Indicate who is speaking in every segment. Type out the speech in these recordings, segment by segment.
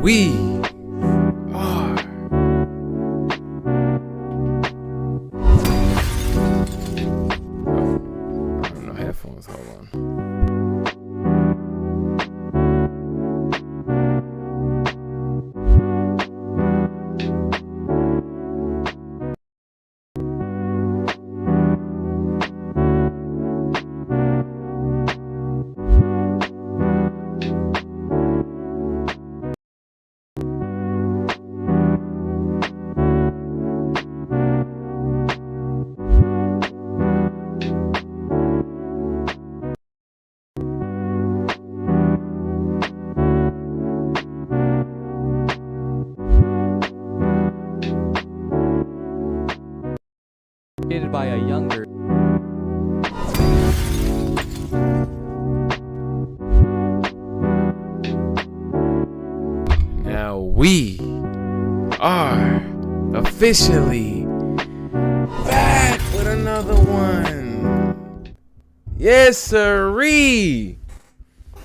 Speaker 1: we are. Oh, I don't know headphones. Hold on.
Speaker 2: Created by a younger
Speaker 1: Now we are officially back with another one. Yes, sirree.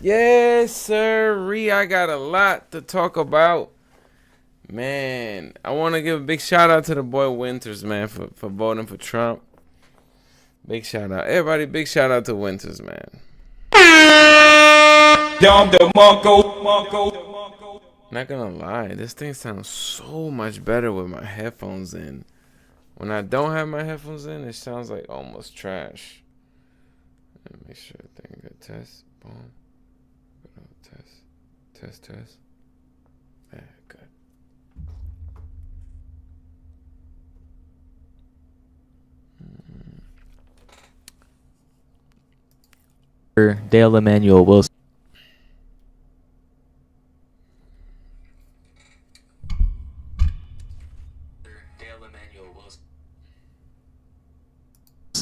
Speaker 1: Yes, sirree. I got a lot to talk about. Man, I want to give a big shout out to the boy Wintrs, man, for voting for Trump. Big shout out. Everybody, big shout out to Wintrs, man. Not gonna lie, this thing sounds so much better with my headphones in. When I don't have my headphones in, it sounds like almost trash. Let me make sure everything good. Test. Boom. Test. Yeah, good.
Speaker 2: Dale Emmanuel Wilson.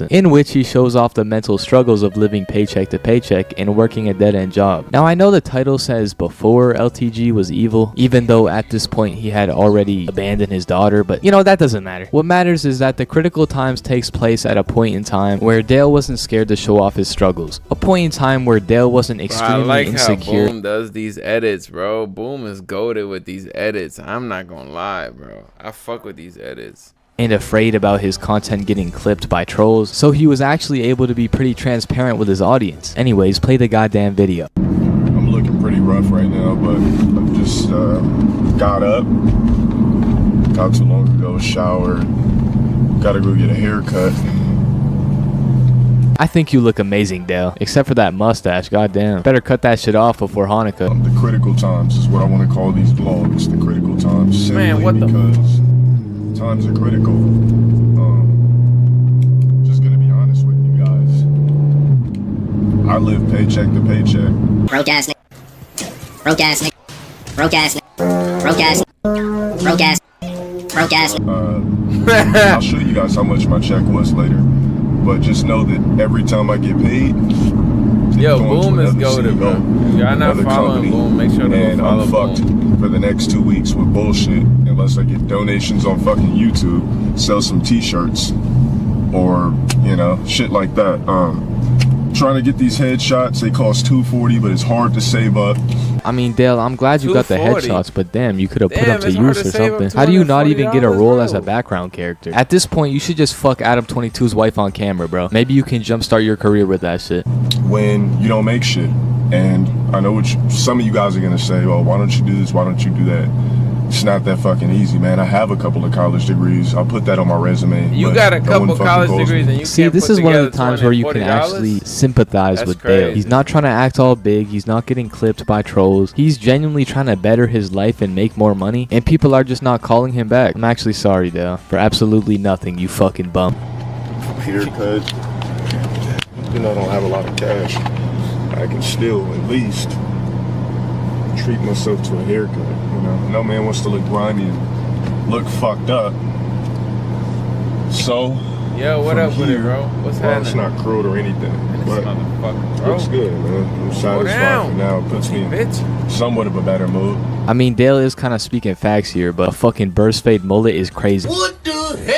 Speaker 2: In which he shows off the mental struggles of living paycheck to paycheck and working a dead-end job. Now I know the title says before LTG was evil, even though at this point he had already abandoned his daughter, but you know, that doesn't matter. What matters is that the critical times takes place at a point in time where Dale wasn't scared to show off his struggles. A point in time where Dale wasn't extremely
Speaker 1: I like
Speaker 2: insecure.
Speaker 1: how Boom does these edits, bro. Boom is goated with these edits. I'm not gonna lie, bro. I fuck with these edits.
Speaker 2: And afraid about his content getting clipped by trolls, so he was actually able to be pretty transparent with his audience. Anyways, play the goddamn video.
Speaker 3: I'm looking pretty rough right now, but I just got up not too long ago, showered, gotta go get a haircut.
Speaker 2: I think you look amazing, Dale, except for that mustache. Goddamn, better cut that shit off before Hanukkah.
Speaker 3: The critical times is what I want to call these vlogs, the critical times, simply
Speaker 1: Man, what
Speaker 3: because times are critical. Just gonna be honest with you guys. I live paycheck to paycheck.
Speaker 4: Broke ass nigga. Broke ass nigga. Broke ass nigga. Broke ass. Broke ass. Broke ass.
Speaker 3: I'll show you guys how much my check was later. But just know that every time I get paid,
Speaker 1: yo, Boom is goated, bro. Y'all not following Boom, make sure to go follow
Speaker 3: I'm fucked
Speaker 1: Boom.
Speaker 3: for the next 2 weeks with bullshit unless I get donations on fucking YouTube, sell some t-shirts, or, you know, shit like that. Trying to get these headshots, they cost $240, but it's hard to save up.
Speaker 2: I mean, Dale, I'm glad you got the
Speaker 1: $240.
Speaker 2: headshots, but damn, you could have put
Speaker 1: Damn,
Speaker 2: them to
Speaker 1: it's hard
Speaker 2: use
Speaker 1: to
Speaker 2: or
Speaker 1: save up
Speaker 2: something. How do you not even get a role
Speaker 1: $240,
Speaker 2: as a
Speaker 1: bro?
Speaker 2: background character? At this point, you should just fuck Adam 22's wife on camera, bro. Maybe you can jumpstart your career with that shit.
Speaker 3: When you don't make shit. And I know what some of you guys are gonna say, well, why don't you do this, why don't you do that? It's not that fucking easy, man. I have a couple of college degrees. I'll put that on my resume.
Speaker 1: You
Speaker 3: but
Speaker 1: got a
Speaker 3: no
Speaker 1: couple
Speaker 3: one fucking
Speaker 1: college
Speaker 3: calls
Speaker 1: degrees
Speaker 3: me.
Speaker 1: and you
Speaker 2: See,
Speaker 1: can't
Speaker 2: this
Speaker 1: put
Speaker 2: is one of the
Speaker 1: together
Speaker 2: times where you can
Speaker 1: $240?
Speaker 2: actually sympathize
Speaker 1: That's
Speaker 2: with Dale.
Speaker 1: crazy.
Speaker 2: He's not trying to act all big. He's not getting clipped by trolls. He's genuinely trying to better his life and make more money. And people are just not calling him back. I'm actually sorry, Dale, for absolutely nothing, you fucking bum.
Speaker 3: Haircut. You know, I don't have a lot of cash. I can still at least treat myself to a haircut. You know, no man wants to look grimy and look fucked up. So,
Speaker 1: Yo, what
Speaker 3: from
Speaker 1: up with it,
Speaker 3: here,
Speaker 1: bro? What's
Speaker 3: well, it's
Speaker 1: happening?
Speaker 3: not curled or anything,
Speaker 1: This
Speaker 3: but
Speaker 1: motherfucker, bro.
Speaker 3: looks good, man. I'm satisfied
Speaker 1: down.
Speaker 3: for now. It puts me in
Speaker 1: Bitch.
Speaker 3: somewhat of a better mood.
Speaker 2: I mean, Dale is kind of speaking facts here, but a fucking burst fade mullet is crazy.
Speaker 1: What the hell?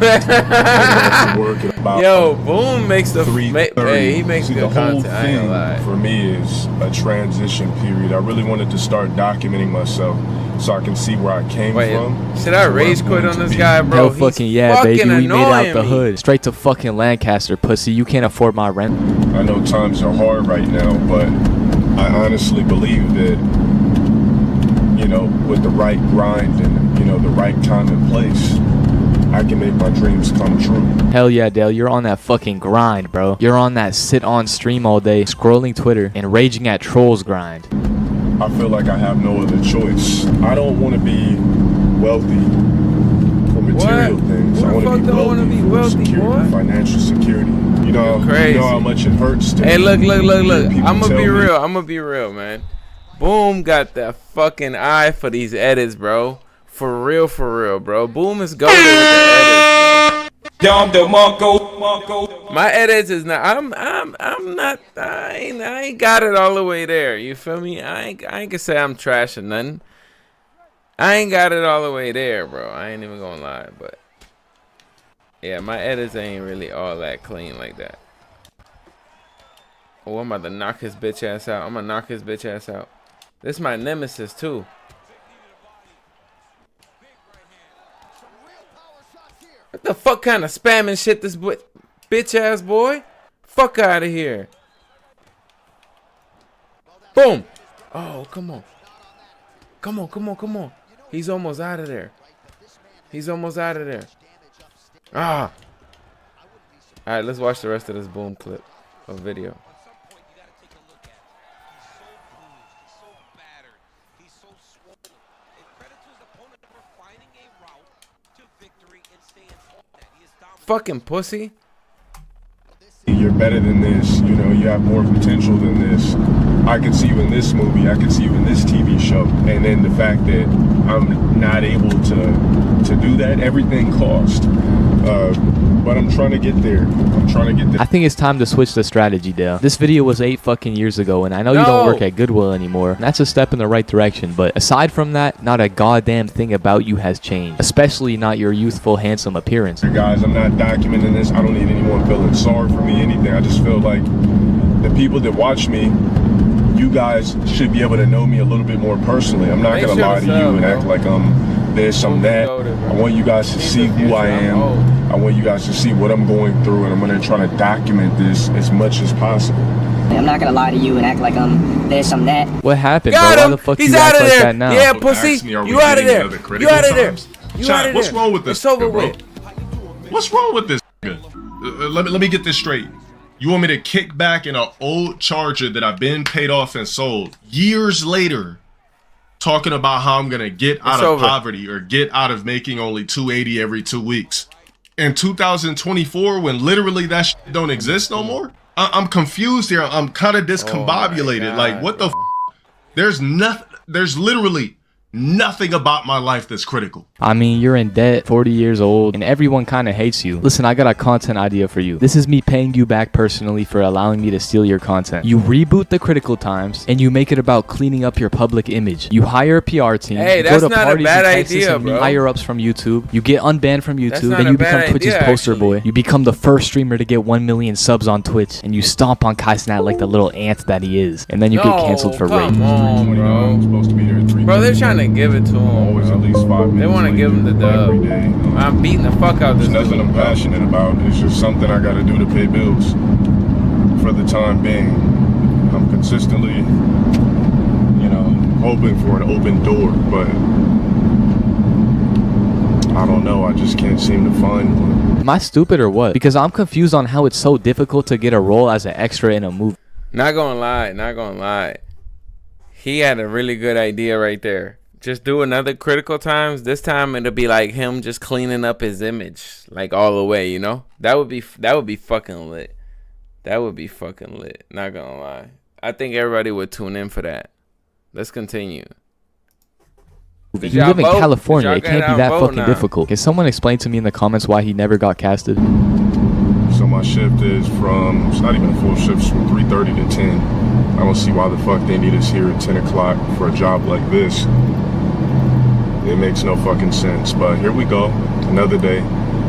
Speaker 3: to work at about
Speaker 1: Yo, Boom makes the
Speaker 3: 3:30.
Speaker 1: hey, he makes
Speaker 3: See,
Speaker 1: good
Speaker 3: the whole
Speaker 1: content. I ain't
Speaker 3: thing
Speaker 1: gonna lie.
Speaker 3: for me is a transition period. I really wanted to start documenting myself so I can see where I came
Speaker 1: Wait,
Speaker 3: from.
Speaker 1: should I
Speaker 3: to where
Speaker 1: rage
Speaker 3: I'm
Speaker 1: quit
Speaker 3: going
Speaker 1: on
Speaker 3: to
Speaker 1: this
Speaker 3: be.
Speaker 1: guy, bro?
Speaker 2: Hell
Speaker 1: He's
Speaker 2: fucking yeah,
Speaker 1: fucking
Speaker 2: baby. We made out
Speaker 1: annoying
Speaker 2: the
Speaker 1: me.
Speaker 2: hood. Straight to fucking Lancaster, pussy. You can't afford my rent.
Speaker 3: I know times are hard right now, but I honestly believe that, you know, with the right grind and, you know, the right time and place, I can make my dreams come true.
Speaker 2: Hell yeah, Dale. You're on that fucking grind, bro. You're on that sit on stream all day, scrolling Twitter and raging at trolls grind.
Speaker 3: I feel like I have no other choice. I don't want to be wealthy for material
Speaker 1: What?
Speaker 3: things.
Speaker 1: Who
Speaker 3: I
Speaker 1: the
Speaker 3: want to
Speaker 1: fuck
Speaker 3: be
Speaker 1: don't wanna
Speaker 3: wealthy
Speaker 1: be
Speaker 3: for
Speaker 1: wealthy,
Speaker 3: security,
Speaker 1: boy?
Speaker 3: financial security. You know,
Speaker 1: You're crazy.
Speaker 3: you know how much it hurts to
Speaker 1: Hey, look.
Speaker 3: hear people
Speaker 1: I'm gonna
Speaker 3: tell
Speaker 1: be
Speaker 3: me-
Speaker 1: real. I'm gonna be real, man. Boom got that fucking eye for these edits, bro. For real, bro. Boom is goated with the edits, bro. My edits is not. I'm not. I ain't got it all the way there. You feel me? I ain't gonna say I'm trash or nothing. I ain't got it all the way there, bro. I ain't even gonna lie, but yeah, my edits ain't really all that clean like that. Oh, I'm about to knock his bitch ass out. I'm gonna knock his bitch ass out. This is my nemesis too. What the fuck kind of spamming shit this bitch ass boy? Fuck out of here. Boom. Oh, come on. Come on. He's almost out of there. Ah. All right, let's watch the rest of this Boom clip of video. Fucking pussy.
Speaker 3: You're better than this, you know, you have more potential than this. I could see you in this movie, I could see you in this TV show. And then the fact that I'm not able to do that, everything cost. But I'm trying to get there.
Speaker 2: I think it's time to switch the strategy, Dale. This video was 8 fucking years ago, and I know you don't work at Goodwill anymore. That's a step in the right direction, but aside from that, not a goddamn thing about you has changed. Especially not your youthful, handsome appearance.
Speaker 3: Guys, I'm not documenting this. I don't need anyone feeling sorry for me, anything. I just feel like the people that watch me, you guys should be able to know me a little bit more personally. I'm not going to lie to you and act like I'm this, I'm that. I want you guys to see who I am. I want you guys to see what I'm going through, and I'm going to try to document this as much as possible.
Speaker 4: I'm not gonna lie to you and act like I'm this, I'm that.
Speaker 2: What happened,
Speaker 1: Got
Speaker 2: bro?
Speaker 1: him.
Speaker 2: Why the fuck
Speaker 1: He's
Speaker 2: you
Speaker 1: out
Speaker 2: act
Speaker 1: of
Speaker 2: like
Speaker 1: there.
Speaker 2: that now?
Speaker 1: Yeah,
Speaker 3: People
Speaker 1: pussy.
Speaker 3: ask me, are we
Speaker 1: You out of
Speaker 3: getting
Speaker 1: there.
Speaker 3: another
Speaker 1: You
Speaker 3: critical
Speaker 1: out of there.
Speaker 3: times?
Speaker 1: You
Speaker 3: Chad,
Speaker 1: out of
Speaker 3: what's
Speaker 1: there.
Speaker 3: wrong with this?
Speaker 1: It's over
Speaker 3: bro?
Speaker 1: with.
Speaker 3: What's wrong with this? Let me get this straight. You want me to kick back in an old Charger that I've been paid off and sold years later, talking about how I'm gonna get out of poverty or get out of making only $280 every 2 weeks in 2024 when literally that shit don't exist no more? I'm confused here. I'm kind of discombobulated. Like, what the? There's nothing. There's literally nothing about my life that's critical.
Speaker 2: I mean, you're in debt, 40 years old, and everyone kind of hates you. Listen, I got a content idea for you. This is me paying you back personally for allowing me to steal your content. You reboot the Critical Times, and you make it about cleaning up your public image. You hire a PR team.
Speaker 1: Hey,
Speaker 2: you
Speaker 1: that's
Speaker 2: go to
Speaker 1: not a
Speaker 2: parties
Speaker 1: bad
Speaker 2: in Texas
Speaker 1: idea,
Speaker 2: and meet
Speaker 1: bro.
Speaker 2: higher-ups from YouTube. You get unbanned from YouTube,
Speaker 1: not
Speaker 2: then
Speaker 1: a
Speaker 2: you
Speaker 1: bad
Speaker 2: become Twitch's
Speaker 1: idea,
Speaker 2: poster
Speaker 1: actually.
Speaker 2: boy. You become the first streamer to get 1 million subs on Twitch, and you stomp on Kaisnat like the little ant that he is. And then you get canceled for rape.
Speaker 1: Come on,
Speaker 3: I'm supposed to be there at 3:30.
Speaker 1: Bro, they're trying to give it to him.
Speaker 3: Always
Speaker 1: Bro.
Speaker 3: at least 5 minutes.
Speaker 1: They want to give him the dub.
Speaker 3: every day.
Speaker 1: I'm beating the fuck out this
Speaker 3: There's nothing
Speaker 1: dude,
Speaker 3: I'm
Speaker 1: bro.
Speaker 3: passionate about. It's just something I got to do to pay bills for the time being. I'm consistently, you know, hoping for an open door, but I don't know. I just can't seem to find one.
Speaker 2: Am I stupid or what? Because I'm confused on how it's so difficult to get a role as an extra in a movie.
Speaker 1: Not gonna lie. He had a really good idea right there. Just do another Critical Times. This time it'll be like him just cleaning up his image, like all the way. You know, that would be fucking lit. That would be fucking lit. Not gonna lie. I think everybody would tune in for that. Let's continue. Did
Speaker 2: You
Speaker 1: y'all
Speaker 2: live in
Speaker 1: vote?
Speaker 2: California.
Speaker 1: Did
Speaker 2: It
Speaker 1: y'all
Speaker 2: can't
Speaker 1: get
Speaker 2: be
Speaker 1: out
Speaker 2: that
Speaker 1: vote
Speaker 2: fucking
Speaker 1: now?
Speaker 2: difficult. Can someone explain to me in the comments why he never got casted?
Speaker 3: So my shift is from, it's not even a full shift, it's from 3:30 to 10. I don't see why the fuck they need us here at 10 o'clock for a job like this. It makes no fucking sense, but here we go, another day.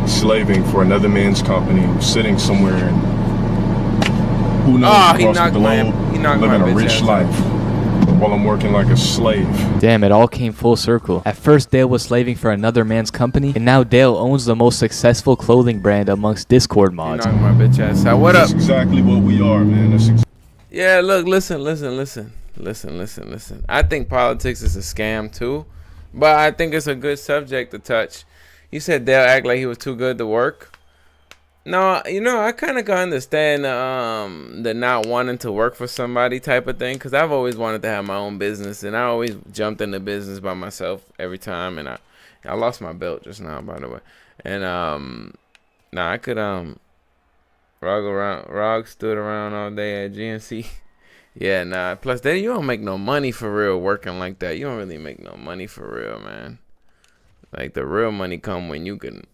Speaker 3: slaving for another man's company, sitting somewhere and who knows across the globe, living a rich life while I'm working like a slave.
Speaker 2: Damn, it all came full circle. At first, Dale was slaving for another man's company, and now Dale owns the most successful clothing brand amongst Discord mods.
Speaker 1: You knocked my bitch ass out. What
Speaker 3: That's
Speaker 1: up?
Speaker 3: exactly what we are, man.
Speaker 1: Yeah, look, listen. I think politics is a scam too, but I think it's a good subject to touch. You said Dale act like he was too good to work. No, you know, I kind of can understand the not wanting to work for somebody type of thing, because I've always wanted to have my own business, and I always jumped into business by myself every time, and I lost my belt just now, by the way. And I could Rog stood around all day at GNC. Yeah, nah. Plus, then you don't make no money for real working like that. You don't really make no money for real, man. Like, the real money come when you can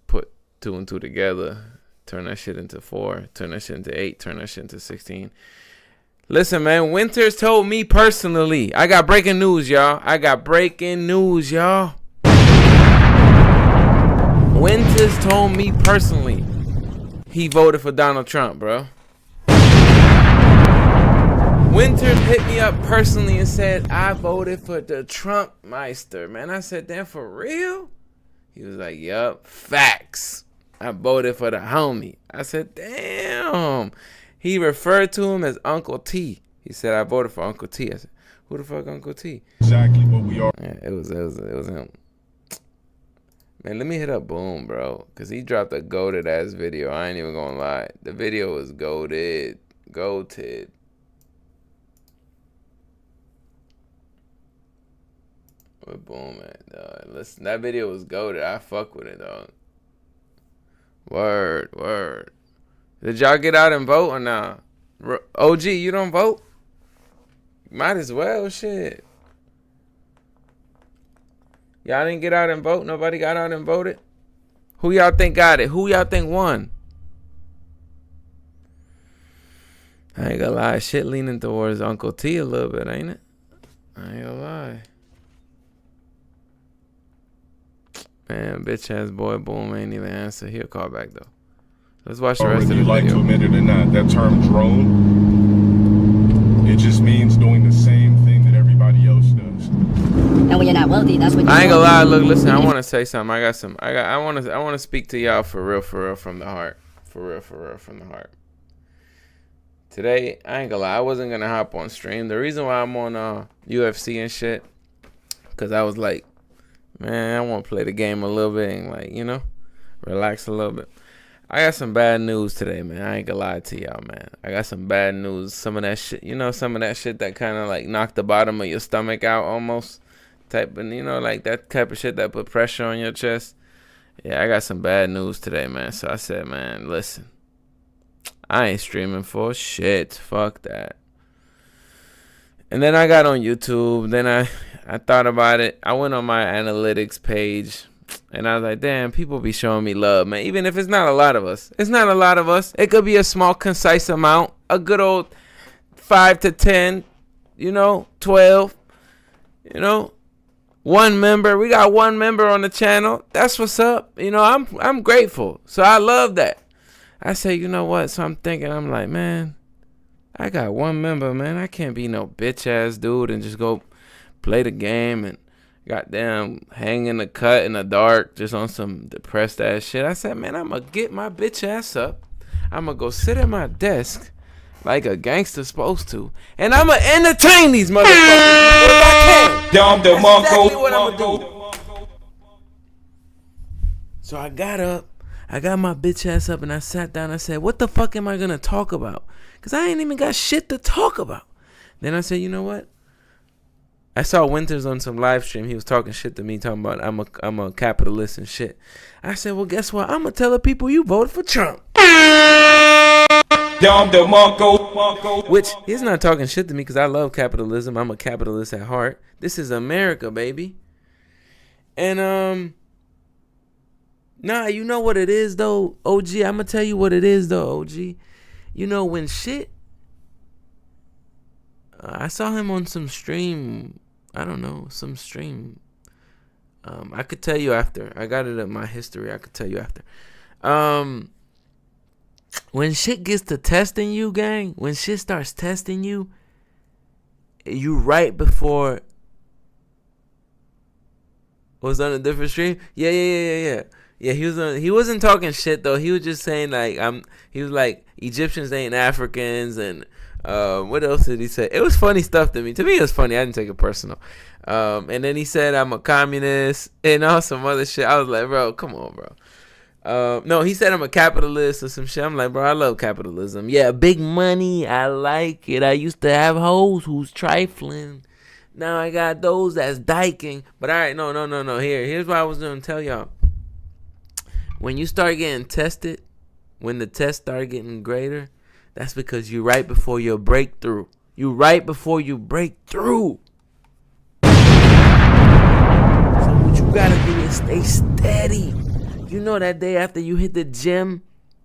Speaker 1: put 2 and 2 together, turn that shit into 4, turn that shit into 8, turn that shit into 16. Listen, man, Wintrs told me personally. I got breaking news, y'all. Wintrs told me personally he voted for Donald Trump, bro. Winters hit me up personally and said, I voted for the Trump Meister, man. I said, damn, for real? He was like, yup, facts. I voted for the homie. I said, damn. He referred to him as Uncle T. He said, I voted for Uncle T. I said, who the fuck Uncle T?
Speaker 3: Exactly what we are.
Speaker 1: Yeah, it was him. Man, let me hit up Boom, bro, because he dropped a goated ass video. I ain't even gonna lie. The video was goated. Where Boom at, dog? Listen, that video was goated. I fuck with it, dog. Word. Did y'all get out and vote or nah? OG, you don't vote? Might as well, shit. Y'all didn't get out and vote? Nobody got out and voted? Who y'all think got it? Who y'all think won? I ain't gonna lie. Shit leaning towards Uncle T a little bit, ain't it? I ain't gonna lie. Man, bitch ass boy Boom ain't even answer. He'll call back though. Let's watch the rest of the video.
Speaker 3: Whether you like to admit it or not, that term drone, it just means doing the same thing that everybody else does.
Speaker 4: And when you're not wealthy, that's when you
Speaker 1: I ain't gonna lie. Look, listen. I want to say something. I want to speak to y'all for real, from the heart. For real, from the heart. Today, I ain't gonna lie. I wasn't gonna hop on stream. The reason why I'm on UFC and shit, cause I was like, man, I want to play the game a little bit and, like, you know, relax a little bit. I got some bad news today, man. I ain't gonna lie to y'all, man. I got some bad news. Some of that shit, you know, that kind of like knocked the bottom of your stomach out almost. Type, and you know, like that type of shit that put pressure on your chest. Yeah, I got some bad news today, man. So I said, man, listen, I ain't streaming for shit. Fuck that. And then I got on YouTube. Then I thought about it. I went on my analytics page. And I was like, damn, people be showing me love, man. Even if it's not a lot of us. It's not a lot of us. It could be a small, concise amount. A good old 5 to 10, you know, 12, you know. 1 member. We got 1 member on the channel. That's what's up. You know, I'm grateful. So I love that. I say, you know what? So I'm thinking, I'm like, man, I got 1 member, man. I can't be no bitch ass dude and just go play the game and goddamn hang in the cut in the dark just on some depressed ass shit. I said, man, I'm going to get my bitch ass up. I'm going to go sit at my desk like a gangster supposed to, and I'm going to entertain these motherfuckers if I can. That's exactly what I'm going to do. So I got up. I got my bitch ass up and I sat down. I said, what the fuck am I going to talk about? Because I ain't even got shit to talk about. Then I said, you know what? I saw Wintrs on some live stream. He was talking shit to me, talking about I'm a capitalist and shit. I said, well, guess what? I'm going to tell the people you voted for Trump. Which, he's not talking shit to me because I love capitalism. I'm a capitalist at heart. This is America, baby. And, nah, you know what it is, though, OG? I'm going to tell you what it is, though, OG. You know, when shit... I saw him on some stream. I don't know, some stream I could tell you after. I got it in my history. I could tell you after. When shit gets to testing you, gang, when shit starts testing you, you right before. Was on a different stream? Yeah. Yeah, he wasn't talking shit though. He was just saying like he was like Egyptians ain't Africans and what else did he say? It was funny stuff to me. To me it was funny. I didn't take it personal. And then he said I'm a communist and all some other shit. I was like, bro, come on, bro. No, he said I'm a capitalist or some shit. I'm like, bro, I love capitalism. Yeah, big money. I like it. I used to have hoes who's trifling. Now I got those that's diking. But all right, no. Here's what I was going to tell y'all. When you start getting tested, when the tests start getting greater, that's because you're right before your breakthrough. You right before you break through. So what you got to do is stay steady. You know that day after you hit the gym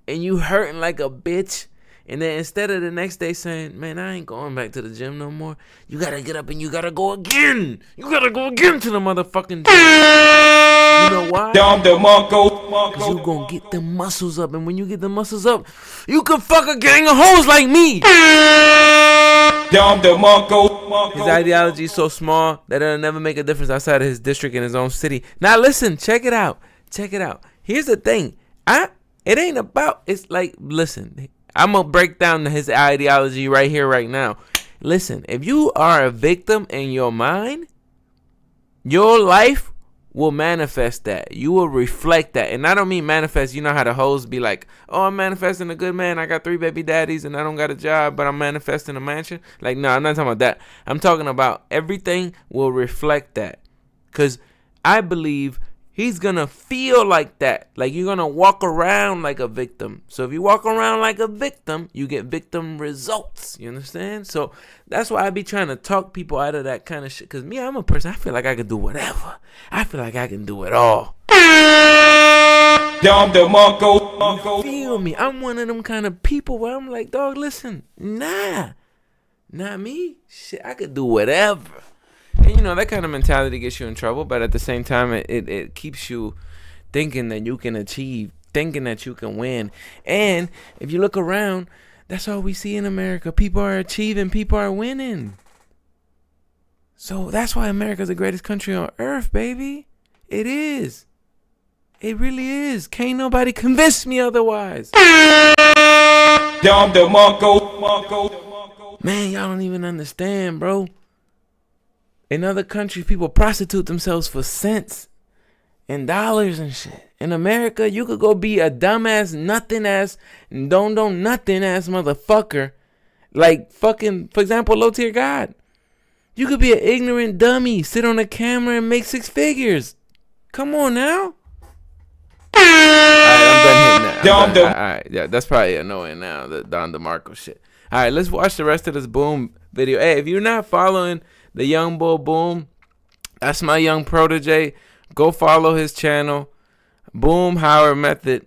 Speaker 1: and you hurting like a bitch, and then instead of the next day saying, man, I ain't going back to the gym no more, you got to get up and you got to go again. You got to go again to the motherfucking gym. You know why? Because you going to get the muscles up. And when you get the muscles up, you can fuck a gang of hoes like me. His ideology is so small that it'll never make a difference outside of his district in his own city. Now listen, check it out. Here's the thing. It ain't about, it's like, listen, I'm going to break down his ideology right here, right now. Listen, if you are a victim in your mind, your life will manifest that. You will reflect that. And I don't mean manifest, you know how the hoes be like, oh, I'm manifesting a good man. I got 3 baby daddies and I don't got a job, but I'm manifesting a mansion. Like, no, I'm not talking about that. I'm talking about everything will reflect that. Because I believe he's going to feel like that. Like you're going to walk around like a victim. So if you walk around like a victim, you get victim results. You understand? So that's why I be trying to talk people out of that kind of shit. Because me, I'm a person, I feel like I can do whatever. I feel like I can do it all. You feel me? I'm one of them kind of people where I'm like, dog, listen, nah. Not me. Shit, I could do whatever. And you know, that kind of mentality gets you in trouble, but at the same time, it keeps you thinking that you can achieve, thinking that you can win. And if you look around, that's all we see in America. People are achieving, people are winning. So that's why America's the greatest country on earth, baby. It is. It really is. Can't nobody convince me otherwise. Man, y'all don't even understand, bro. In other countries, people prostitute themselves for cents and dollars and shit. In America, you could go be a dumbass, nothing ass, nothing ass motherfucker. Like fucking, for example, low tier God. You could be an ignorant dummy, sit on a camera and make 6 figures. Come on now. Alright, I'm done hitting that. Alright, yeah, that's probably annoying now, the Don DeMarco shit. Alright, let's watch the rest of this Boom video. Hey, if you're not following the young boy Boom, that's my young protege. Go follow his channel, Boom Howard Method.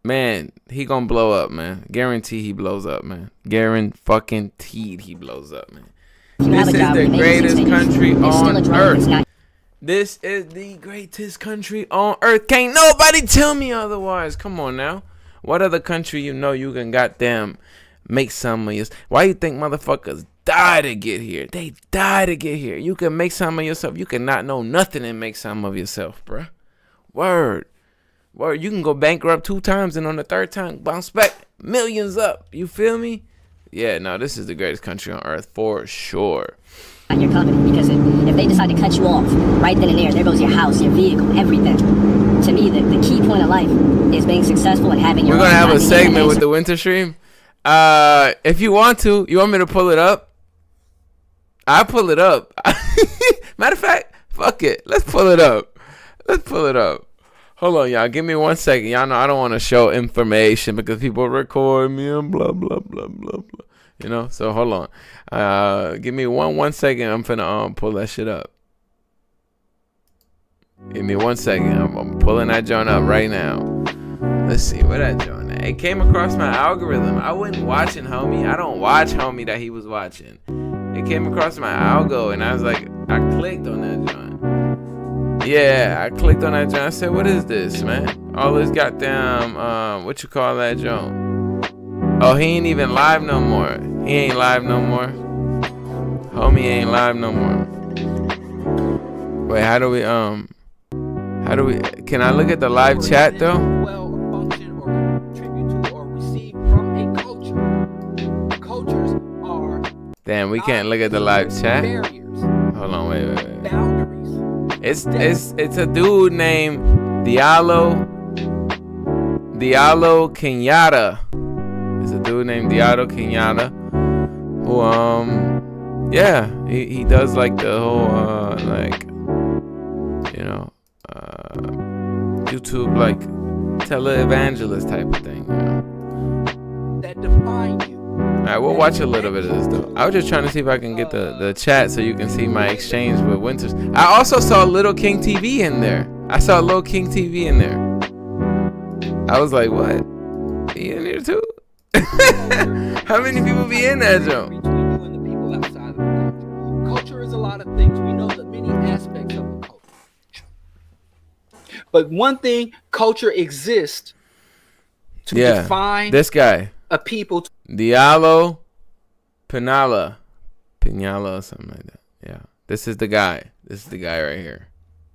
Speaker 1: Man, he gonna blow up, man. Guarantee he blows up, man. Guaranteed he blows up, man. This is the greatest country on earth. This is the greatest country on earth. Can't nobody tell me otherwise. Come on now. What other country you know you can goddamn make some of yours? Why you think motherfuckers die to get here? They die to get here. You can make some of yourself. You can not know nothing and make some of yourself, bruh. Word. You can go bankrupt 2 times and on the 3rd time bounce back millions up. You feel me? Yeah, no, this is the greatest country on earth for sure.
Speaker 4: Your company, because if they decide to cut you off right then and there goes your house, your vehicle, everything. To me, the key point of life is being successful and having your.
Speaker 1: We're gonna have a segment with the Winter stream. If you want me to pull it up? I'll pull it up. Matter of fact, fuck it. Let's pull it up. Hold on, y'all. Give me 1 second. Y'all know I don't want to show information because people record me and blah, blah, blah, blah, blah. You know? So, hold on. Give me one second. I'm finna pull that shit up. Give me 1 second. I'm pulling that joint up right now. Let's see. Where that joint at? It came across my algorithm. I wasn't watching Homie. I don't watch Homie that he was watching. It came across my algo, and I was like, I clicked on that joint. Yeah, I clicked on that joint. I said, what is this, man? All this goddamn, what you call that joint? Oh, he ain't even live no more. He ain't live no more. Homie ain't live no more. Wait, how do we, can I look at the live chat though?
Speaker 5: Function or contribute to or receive from a culture. Cultures are
Speaker 1: Damn, we can't look at the live chat.
Speaker 5: barriers,
Speaker 1: Hold on, wait.
Speaker 5: boundaries.
Speaker 1: It's a dude named Diallo Kenyatta. It's a dude named Diallo Kenyatta who yeah, he does like the whole like, you know, YouTube like televangelist type of thing, you know.
Speaker 5: That define you.
Speaker 1: Alright, we'll watch a little bit of this though. I was just trying to see if I can get the chat so you can see my exchange with Wintrs. I also saw Little King TV in there. I saw Little King TV in there. I was like, what? He in here too? How many people be in that joint?
Speaker 5: Between you and the people outside of the culture. Culture is a lot of things. We know the many aspects of the culture. But one thing, culture exists to define
Speaker 1: this guy.
Speaker 5: a people.
Speaker 1: Diallo Pinala or something like that. Yeah. This is the guy. This is the guy right here.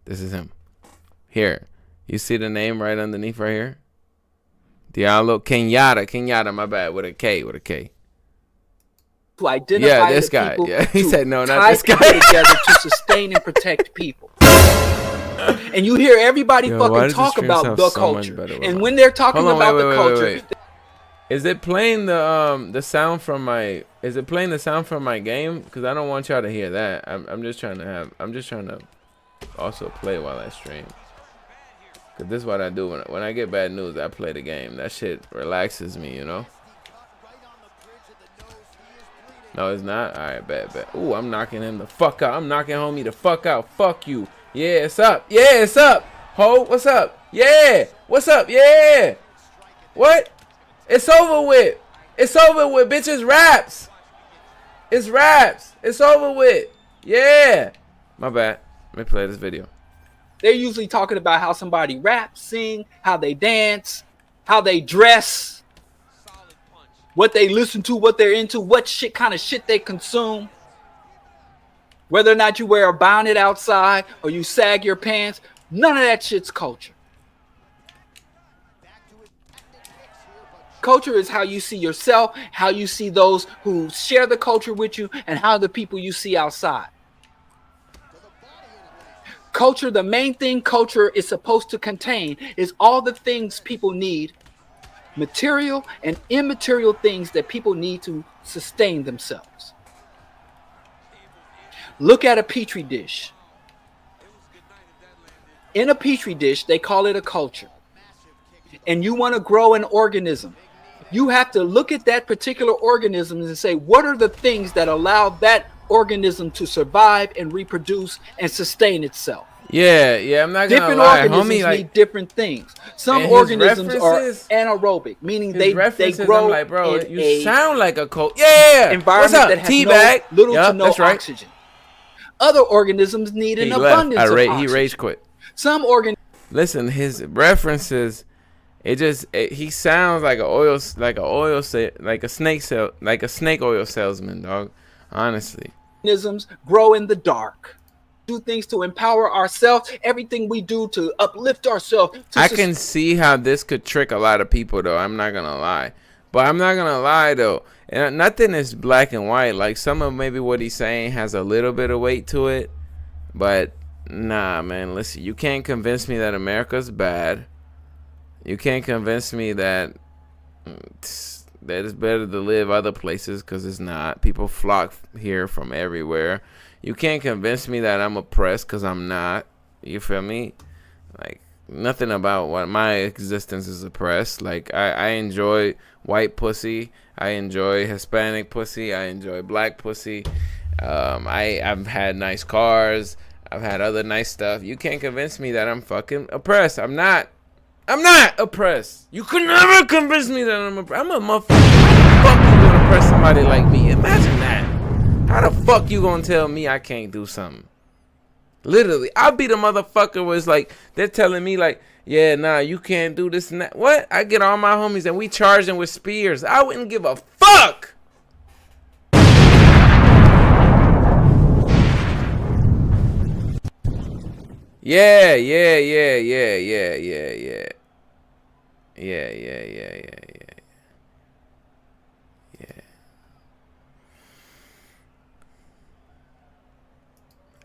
Speaker 1: This is him. Here. You see the name right underneath right here? Diallo Kenyatta, my bad, with a K.
Speaker 5: To identify
Speaker 1: Yeah, this
Speaker 5: the
Speaker 1: guy.
Speaker 5: people
Speaker 1: Yeah, he
Speaker 5: to
Speaker 1: said no, not
Speaker 5: tie
Speaker 1: this guy.
Speaker 5: people together to sustain and protect people. And you hear everybody
Speaker 1: Yo, why
Speaker 5: fucking
Speaker 1: does
Speaker 5: talk
Speaker 1: this stream
Speaker 5: about
Speaker 1: sound
Speaker 5: the
Speaker 1: so much
Speaker 5: culture.
Speaker 1: better with
Speaker 5: And
Speaker 1: my-
Speaker 5: when they're talking
Speaker 1: Hold on,
Speaker 5: about the culture,
Speaker 1: wait. Is it playing the sound from my? Is it playing the sound from my game? Because I don't want y'all to hear that. I'm just trying to also play while I stream. Cause this is what I do when I get bad news. I play the game. That shit relaxes me, you know. No, it's not. All right, bet. Ooh, I'm knocking him the fuck out. I'm knocking homie the fuck out. Fuck you. Yeah, it's up. Yeah, it's up. Ho, what's up? Yeah, what's up? Yeah. What? It's over with. It's over with, bitch. It's raps. It's raps. It's over with. Yeah. My bad. Let me play this video.
Speaker 5: they're usually talking about how somebody raps, sing, how they dance, how they dress, what they listen to, what they're into, what shit kind of shit they consume. Whether or not you wear a bonnet outside or you sag your pants, none of that shit's culture. Culture is how you see yourself, how you see those who share the culture with you, and how the people you see outside. Culture, the main thing culture is supposed to contain is all the things people need, material and immaterial things that people need to sustain themselves. Look at a petri dish. In a petri dish, they call it a culture. And you want to grow an organism. You have to look at that particular organism and say, what are the things that allow that organism to survive and reproduce and sustain itself?
Speaker 1: Yeah, I'm not gonna
Speaker 5: Different
Speaker 1: lie,
Speaker 5: organisms
Speaker 1: homie. Like,
Speaker 5: need different things. Some
Speaker 1: and his
Speaker 5: organisms are
Speaker 1: references-
Speaker 5: anaerobic, meaning
Speaker 1: his
Speaker 5: they
Speaker 1: references,
Speaker 5: grow
Speaker 1: I'm like, bro,
Speaker 5: in
Speaker 1: you
Speaker 5: a
Speaker 1: sound like a cold. Yeah,
Speaker 5: environment
Speaker 1: what's up?
Speaker 5: that has
Speaker 1: Teabag.
Speaker 5: no, little
Speaker 1: Yep,
Speaker 5: to no
Speaker 1: that's right.
Speaker 5: oxygen. Other organisms need an
Speaker 1: He left.
Speaker 5: abundance of
Speaker 1: He
Speaker 5: oxygen.
Speaker 1: rage quit.
Speaker 5: Some organisms
Speaker 1: Listen, his references, he sounds like a snake oil salesman, dog. Honestly.
Speaker 5: grow in the dark. Do things to empower ourselves. Everything we do to uplift ourselves.
Speaker 1: I can see how this could trick a lot of people, though. I'm not gonna lie, but I'm not gonna lie though. And nothing is black and white. Like, some of maybe what he's saying has a little bit of weight to it, but nah, man. Listen, you can't convince me that America's bad. You can't convince me that it's better to live other places, because it's not. People flock here from everywhere. You can't convince me that I'm oppressed, because I'm not. You feel me? Like, nothing about what my existence is oppressed. Like, I enjoy white pussy. I enjoy Hispanic pussy. I enjoy black pussy. I've had nice cars. I've had other nice stuff. You can't convince me that I'm fucking oppressed. I'm not oppressed. You could never convince me that I'm oppressed. I'm a motherfucker. How the fuck you gonna oppress somebody like me? Imagine that. How the fuck you gonna tell me I can't do something? Literally, I'll be the motherfucker was like, they're telling me like, yeah, nah, you can't do this and that. What? I get all my homies and we charge them with spears. I wouldn't give a fuck. Yeah.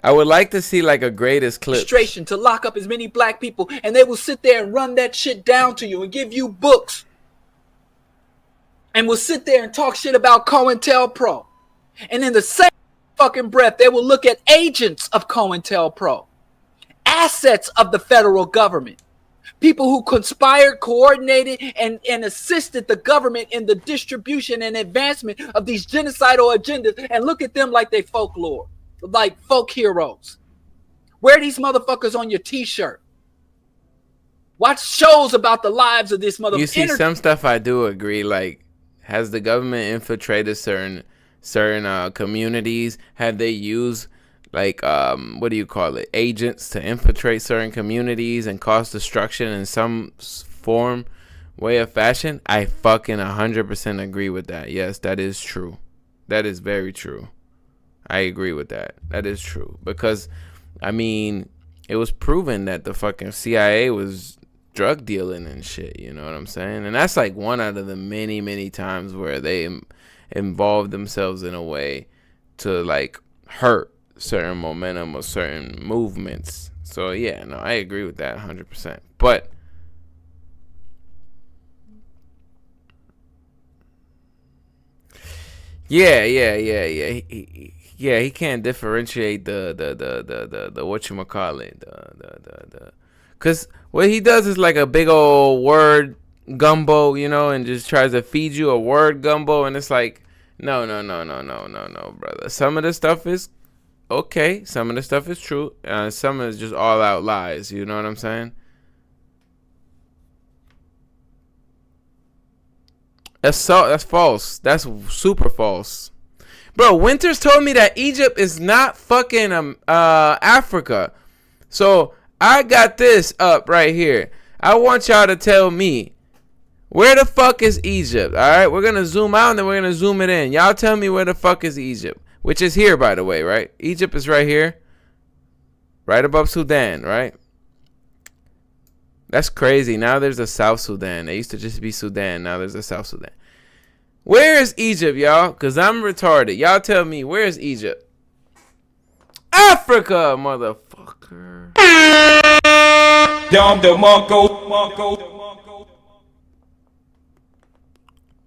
Speaker 1: I would like to see like a greatest clip.
Speaker 5: Administration to lock up as many black people, and they will sit there and run that shit down to you and give you books, and will sit there and talk shit about COINTELPRO, and in the same fucking breath, they will look at agents of COINTELPRO, assets of the federal government, people who conspired, coordinated, and assisted the government in the distribution and advancement of these genocidal agendas, and look at them like they folklore. Like folk heroes. Wear these motherfuckers on your t-shirt. Watch shows about the lives of this motherfucker.
Speaker 1: You see, some stuff I do agree. Like, has the government infiltrated certain communities? Have they used like what do you call it? Agents to infiltrate certain communities and cause destruction in some form, way of fashion? I fucking 100% agree with that. Yes, that is true. That is very true. I agree with that. That is true. Because, I mean, it was proven that the fucking CIA was drug dealing and shit. You know what I'm saying? And that's like one out of the many, many times where they involved themselves in a way to like hurt certain momentum or certain movements. So, yeah, no, I agree with that 100%. But yeah. He can't differentiate the whatchamacallit, cause what he does is like a big old word gumbo, you know, and just tries to feed you a word gumbo, and it's like, no, brother. Some of the stuff is okay, some of the stuff is true, some of it's just all out lies. You know what I'm saying? That's false. That's super false. Bro, Winters told me that Egypt is not fucking Africa. So I got this up right here. I want y'all to tell me, where the fuck is Egypt? All right, we're gonna zoom out and then we're gonna zoom it in. Y'all tell me where the fuck is Egypt, which is here, by the way, right? Egypt is right here, right above Sudan, right? That's crazy. Now there's a South Sudan. It used to just be Sudan. Now there's a South Sudan. Where is Egypt, y'all? Because I'm retarded. Y'all tell me, where is Egypt? Africa, motherfucker.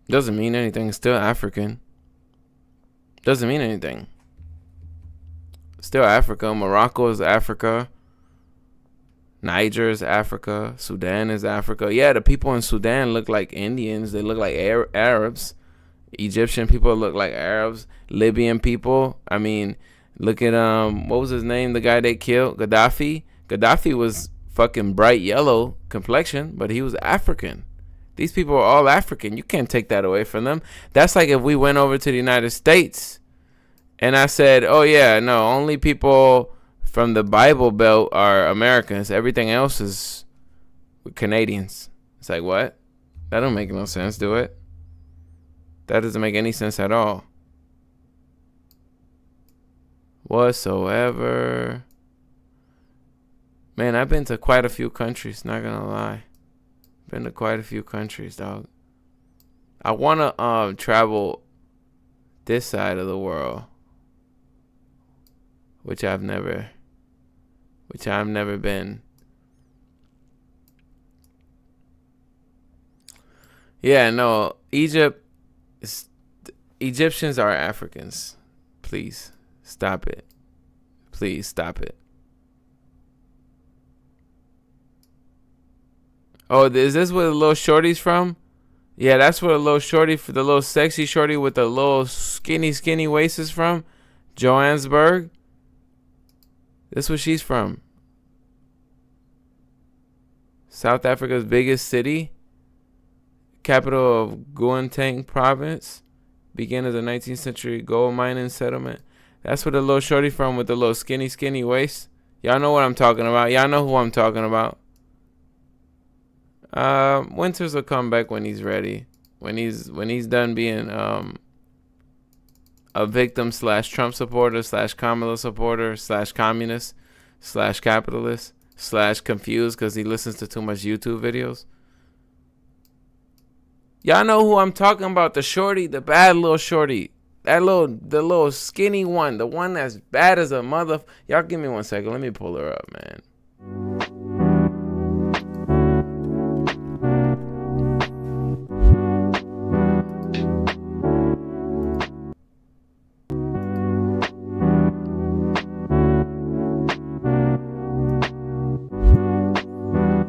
Speaker 1: Doesn't mean anything. It's still African. Doesn't mean anything. Still Africa. Morocco is Africa. Niger is Africa. Sudan is Africa. Yeah, the people in Sudan look like Indians. They look like Arabs. Egyptian people look like Arabs. Libyan people. I mean, look at what was his name? The guy they killed, Gaddafi. Gaddafi was fucking bright yellow complexion, but he was African. These people are all African. You can't take that away from them. That's like if we went over to the United States and I said, oh yeah, no, only people from the Bible Belt are Americans. Everything else is Canadians. It's like, what? That don't make no sense, do it? That doesn't make any sense at all. Whatsoever. Man, I've been to quite a few countries, not gonna lie. Been to quite a few countries, dog. I wanna travel this side of the world, which I've never been. Yeah, no, Egyptians are Africans. Please stop it. Please stop it. Oh, is this where the little shorty's from? Yeah, that's where the little shorty, the little sexy shorty with the little skinny waist is from. Johannesburg. That's where she's from. South Africa's biggest city. Capital of Gauteng province. Began as a 19th century gold mining settlement. That's where the little shorty from with the little skinny waist. Y'all know what I'm talking about. Y'all know who I'm talking about. Winters will come back when he's ready. When he's done being a victim / Trump supporter / Kamala supporter / communist / capitalist / confused because he listens to too much YouTube videos. Y'all know who I'm talking about. The shorty, the bad little shorty. The little skinny one. The one that's bad as a mother. Y'all give me 1 second. Let me pull her up, man.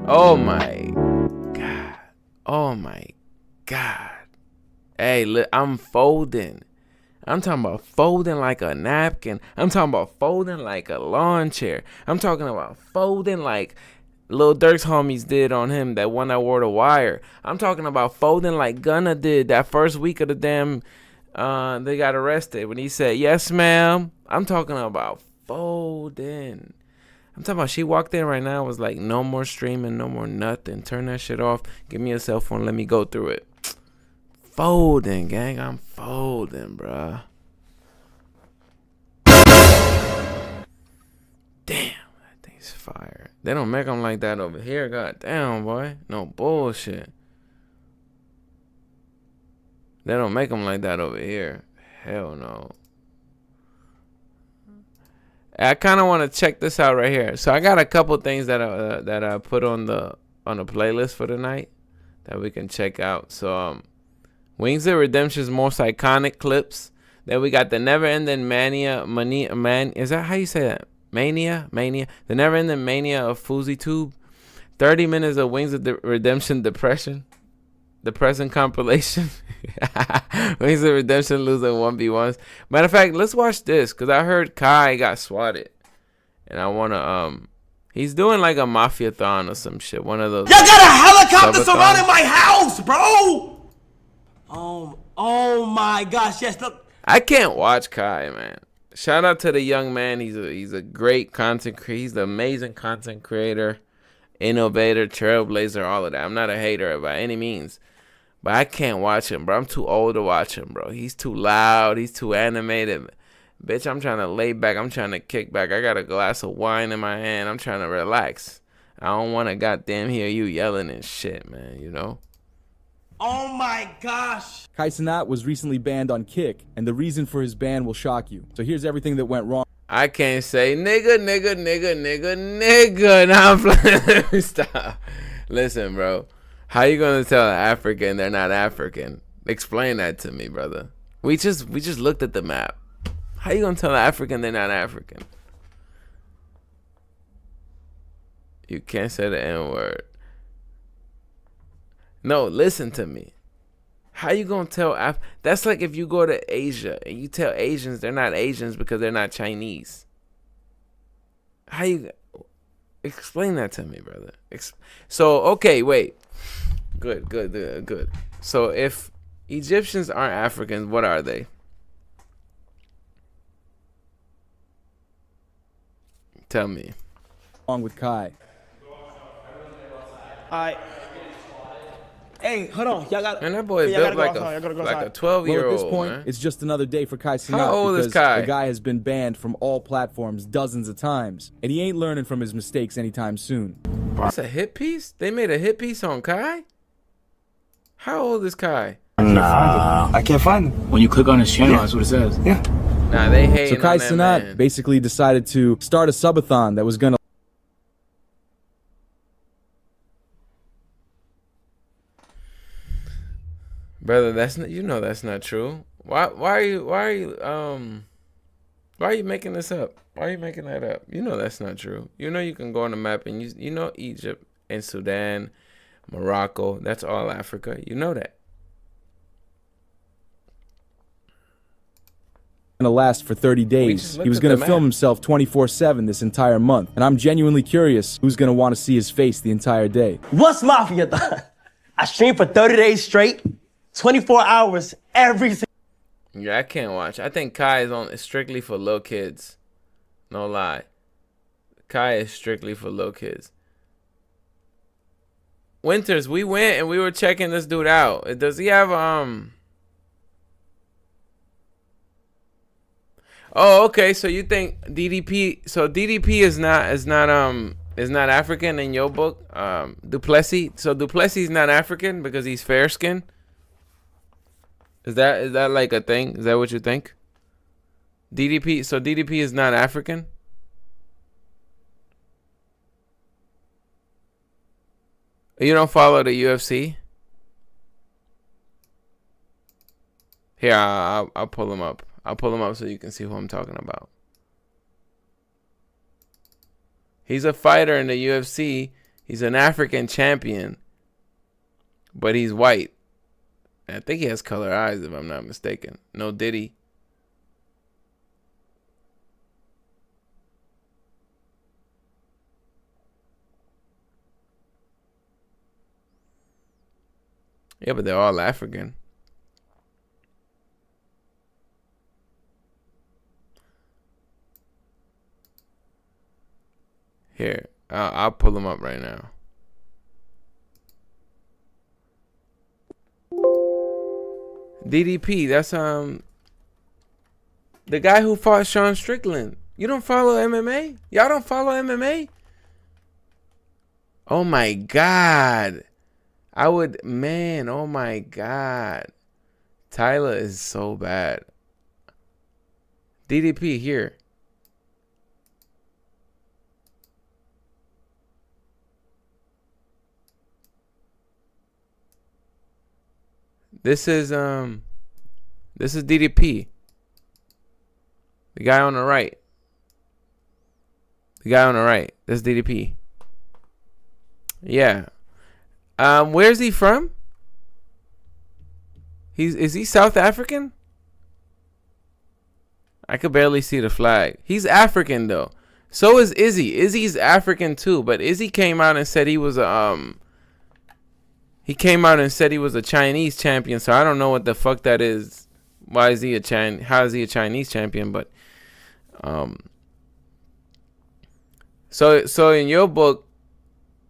Speaker 1: Oh my God. Oh my God. Hey, look, I'm folding. I'm talking about folding like a napkin. I'm talking about folding like a lawn chair. I'm talking about folding like Lil Durk's homies did on him, that one that wore the wire. I'm talking about folding like Gunna did that first week of the damn they got arrested when he said, "Yes, ma'am." I'm talking about folding. I'm talking about she walked in right now and was like, "No more streaming, no more nothing. Turn that shit off. Give me a cell phone. Let me go through it." Folding, gang. I'm folding, bruh. Damn, that thing's fire. They don't make them like that over here. God damn, boy. No bullshit. They don't make them like that over here. Hell no. I kind of want to check this out right here. So I got a couple things that I put on the playlist for tonight that we can check out. So Wings of Redemption's most iconic clips. Then we got the Never Ending Mania. Is that how you say that? Mania. The Never Ending Mania of Fousey Tube. 30 minutes of Wings of the Redemption Depressing compilation. Wings of Redemption losing 1v1s. Matter of fact, let's watch this because I heard Kai got swatted, and I wanna he's doing like a mafia-thon or some shit. One of those.
Speaker 6: Y'all got a helicopter surrounding my house, bro. Oh my gosh, yes, look.
Speaker 1: I can't watch Kai, man. Shout out to the young man. He's a great content creator. He's an amazing content creator, innovator, trailblazer, all of that. I'm not a hater by any means. But I can't watch him, bro. I'm too old to watch him, bro. He's too loud. He's too animated. Bitch, I'm trying to lay back. I'm trying to kick back. I got a glass of wine in my hand. I'm trying to relax. I don't want to goddamn hear you yelling and shit, man, you know?
Speaker 6: Oh my gosh.
Speaker 7: Kai Cenat was recently banned on Kick, and the reason for his ban will shock you. So here's everything that went wrong.
Speaker 1: I can't say nigga. Nah, I'm playing. Let me stop. Listen, bro. How you gonna tell an African they're not African? Explain that to me, brother. We just looked at the map. How you gonna tell an African they're not African? You can't say the N-word. No, listen to me. How you gonna tell that's like if you go to Asia and you tell Asians they're not Asians because they're not Chinese. How you explain that to me, brother? So okay, wait. Good. So if Egyptians aren't Africans, what are they? Tell me.
Speaker 7: Wrong with Kai.
Speaker 6: Hey, hold on. Y'all got.
Speaker 1: And that boy built like a 12-year-old.
Speaker 7: Well, at this point,
Speaker 1: man.
Speaker 7: it's just another day for Kai Cenat.
Speaker 1: How old is
Speaker 7: because
Speaker 1: Kai?
Speaker 7: The guy has been banned from all platforms dozens of times, and he ain't learning from his mistakes anytime soon.
Speaker 1: That's a hit piece? They made a hit piece on Kai? How old is Kai?
Speaker 6: Nah, I can't find him.
Speaker 8: When you click on his channel, that's what it says.
Speaker 6: Yeah.
Speaker 1: Nah, they hate
Speaker 7: So Kai
Speaker 1: on that
Speaker 7: Cenat
Speaker 1: man.
Speaker 7: basically decided to start a subathon that was gonna.
Speaker 1: Brother, that's not, that's not true. Why are you making this up? Why are you making that up? You know that's not true. You know you can go on the map and you know Egypt and Sudan, Morocco, that's all Africa. You know that.
Speaker 7: Gonna last for 30 days. He was gonna film himself 24/7 this entire month, and I'm genuinely curious who's gonna want to see his face the entire day.
Speaker 6: What's Mafia thon? I streamed for 30 days straight, 24 hours every single.
Speaker 1: Yeah, I can't watch. I think Kai is strictly for little kids. No lie. Kai is strictly for little kids. Winters, we went and we were checking this dude out. Does he have Oh, okay. So you think DDP? So DDP is not African in your book. Duplessis. So Duplessis is not African because he's fair skinned. Is that like a thing? Is that what you think? DDP. So DDP is not African. You don't follow the UFC? Here, I'll pull him up. I'll pull him up so you can see who I'm talking about. He's a fighter in the UFC. He's an African champion, but he's white. I think he has color eyes, if I'm not mistaken. No Diddy. Yeah, but they're all African. Here, I'll pull them up right now. DDP, that's the guy who fought Sean Strickland. You don't follow MMA? Y'all don't follow MMA? Oh my God. Oh my God. Tyler is so bad. DDP, here. This is DDP. The guy on the right. That's DDP. Yeah. Where's he from? Is he South African? I could barely see the flag. He's African though. So is Izzy. Izzy's African too, but Izzy came out and said he was a Chinese champion, so I don't know what the fuck that is. How is he a Chinese champion? But so in your book,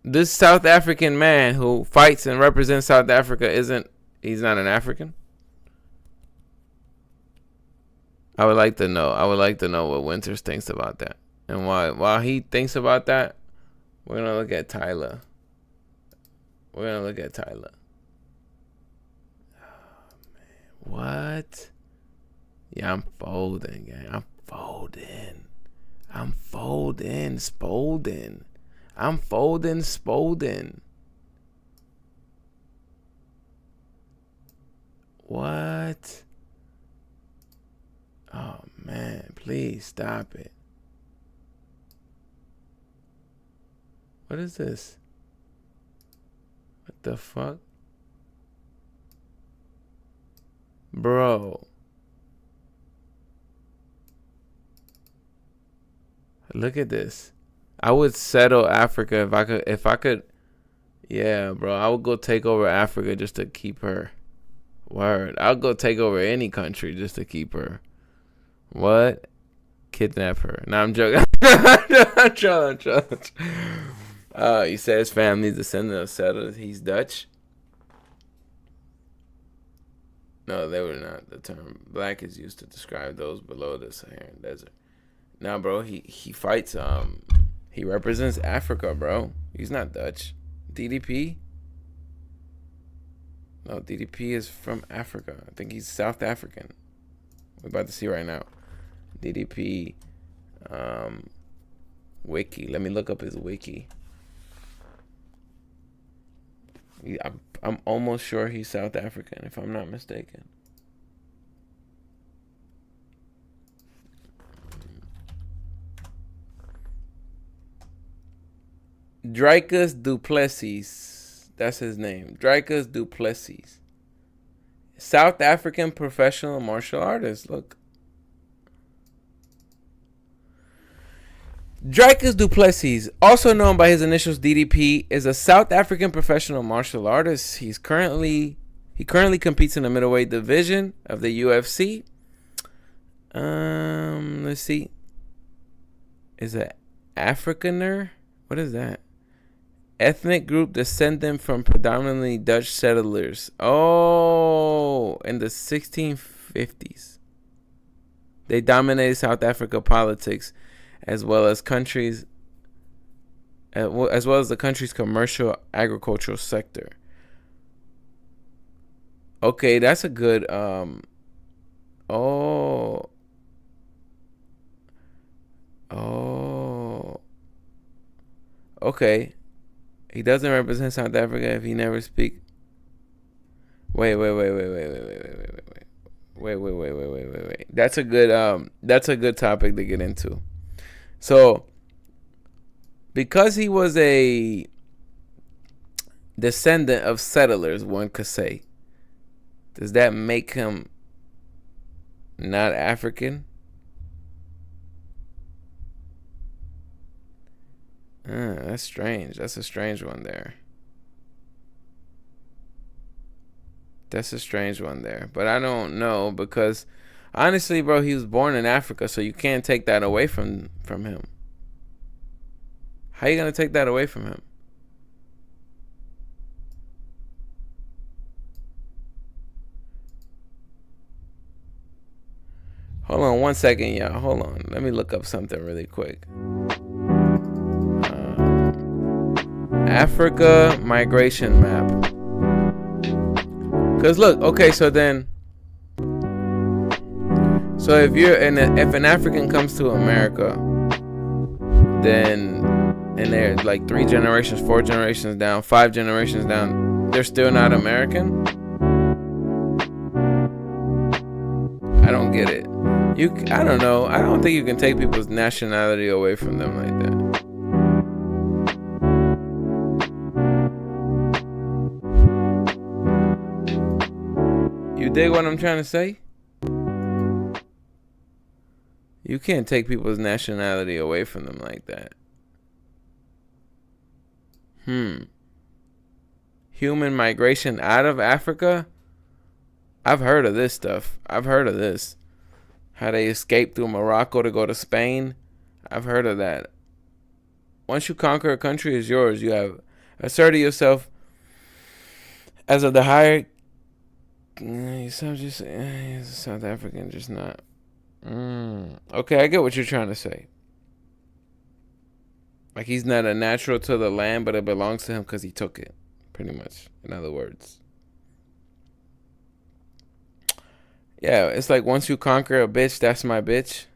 Speaker 1: this South African man who fights and represents South Africa he's not an African? I would like to know what Winters thinks about that. And while he thinks about that, we're gonna look at Tyler. Oh, man. What? Yeah, I'm folding, gang. I'm folding. Spolding. What? Oh, man. Please stop it. What is this? What the fuck? Bro. Look at this. I would settle Africa if I could. Yeah, bro. I would go take over Africa just to keep her. Word. I'll go take over any country just to keep her. What? Kidnap her. No, I'm joking. I'm trolling. He said his family's descendant of settlers. He's Dutch. No, they were not. The term black is used to describe those below the Saharan desert. Nah, bro, he fights. He represents Africa, bro. He's not Dutch. DDP? No, DDP is from Africa. I think he's South African. We're about to see right now. DDP wiki. Let me look up his wiki. I'm almost sure he's South African, if I'm not mistaken. Dricus Duplessis. That's his name. Dricus Duplessis. South African professional martial artist. Look. Dricus Duplessis, also known by his initials DDP, is a South African professional martial artist. He currently competes in the middleweight division of the UFC. Let's see. Is it Afrikaner? What is that? Ethnic group descendant from predominantly Dutch settlers. Oh, in the 1650s. They dominated South Africa politics as well as the country's commercial agricultural sector. Okay, that's a good okay. He doesn't represent South Africa if he never speak. Wait. That's a good topic to get into. So, because he was a descendant of settlers, one could say, does that make him not African? That's strange. That's a strange one there. But I don't know, because honestly, bro, he was born in Africa, so you can't take that away from him. How you gonna take that away from him? Hold on 1 second, y'all. Hold on. Let me look up something really quick. Africa migration map. Cause look, okay, so if an African comes to America, then and they're like 3 generations, 4 generations down, 5 generations down, they're still not American? I don't get it. I don't know. I don't think you can take people's nationality away from them like that. You dig what I'm trying to say? You can't take people's nationality away from them like that. Human migration out of Africa? I've heard of this stuff. How they escaped through Morocco to go to Spain. I've heard of that. Once you conquer a country, it's yours. You have asserted yourself as of the higher. South African, just not. Okay, I get what you're trying to say. Like he's not a natural to the land, but it belongs to him because he took it. Pretty much, in other words. Yeah, it's like once you conquer a bitch, that's my bitch.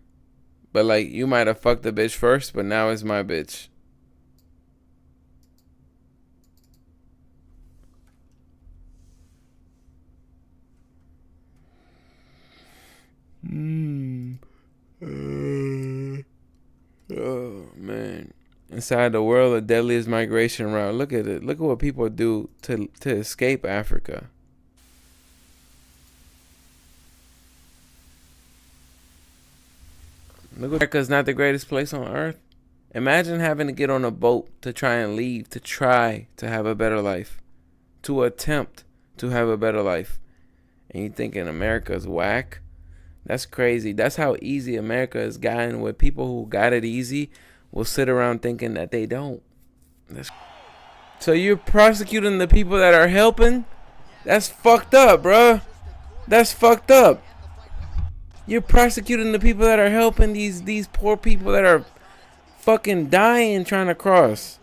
Speaker 1: But like you might have fucked the bitch first, but now it's my bitch. Oh man. Inside the world, the deadliest migration route. Look at it. Look at what people do to escape Africa. Look, America's not the greatest place on earth. Imagine having to get on a boat to try and leave, to try to have a better life, to attempt to have a better life. And you thinking America's whack? That's crazy. That's how easy America has gotten, where people who got it easy will sit around thinking that they don't. So you're prosecuting the people that are helping? That's fucked up, bro. That's fucked up. You're prosecuting the people that are helping these poor people that are fucking dying trying to cross.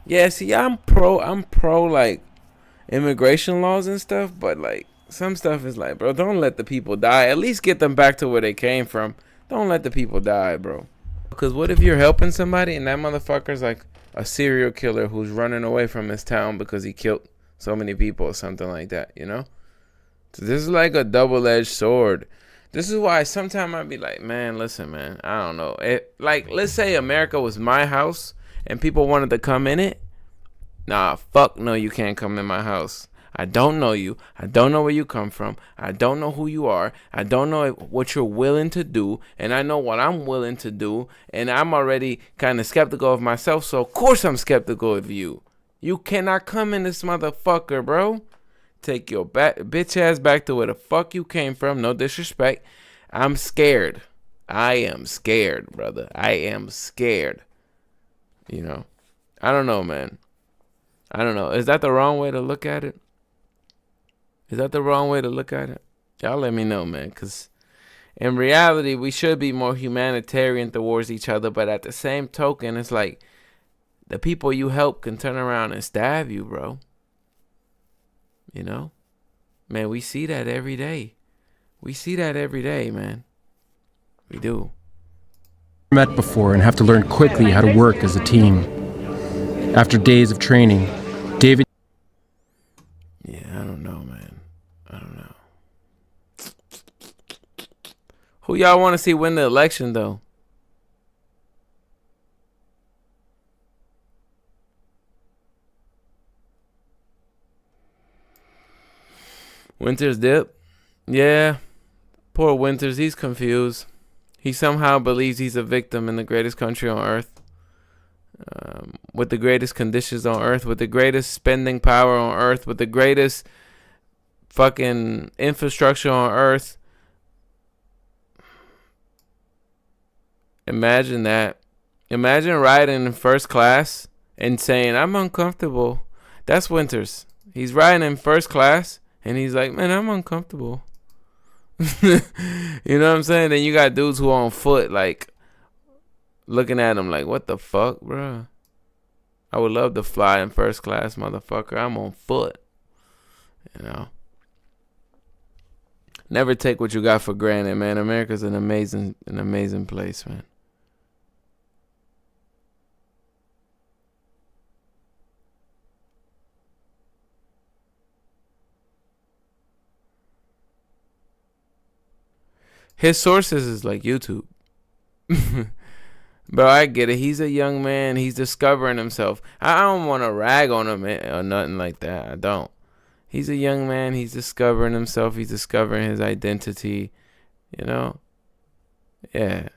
Speaker 1: Yeah, see, I'm pro like immigration laws and stuff, but like some stuff is like, bro, don't let the people die. At least get them back to where they came from. Don't let the people die, bro. Because what if you're helping somebody and that motherfucker's like a serial killer who's running away from his town because he killed so many people or something like that, you know? So this is like a double-edged sword. This is why sometimes I'd be like, man, listen, man, I don't know. Like, let's say America was my house and people wanted to come in it. Nah, fuck no, you can't come in my house. I don't know you. I don't know where you come from. I don't know who you are. I don't know what you're willing to do. And I know what I'm willing to do. And I'm already kind of skeptical of myself. So, of course, I'm skeptical of you. You cannot come in this motherfucker, bro. Take your bitch ass back to where the fuck you came from. No disrespect. I'm scared. I am scared, brother. I am scared. You know, I don't know, man. I don't know. Is that the wrong way to look at it? Is that the wrong way to look at it? Y'all let me know, man, because in reality, we should be more humanitarian towards each other, but at the same token, it's like the people you help can turn around and stab you, bro. You know? Man, we see that every day. We see that every day, man. We do.
Speaker 9: Met before and have to learn quickly how to work as a team. After days of training, David...
Speaker 1: Yeah, I don't know, man. I don't know. Who y'all want to see win the election, though? Winters dip? Yeah. Poor Winters, he's confused. He somehow believes he's a victim in the greatest country on earth. With the greatest conditions on earth, with the greatest spending power on earth, with the greatest fucking infrastructure on earth. Imagine that. Imagine riding in first class and saying, I'm uncomfortable. That's Winters. He's riding in first class and he's like, man, I'm uncomfortable. You know what I'm saying? Then you got dudes who are on foot, like, looking at him like, what the fuck, bro? I would love to fly in first class, motherfucker. I'm on foot. You know? Never take what you got for granted, man. America's an amazing place, man. His sources is like YouTube. Bro, I get it. He's a young man. He's discovering himself. I don't want to rag on him or nothing like that. I don't. He's a young man. He's discovering himself. He's discovering his identity. You know? Yeah.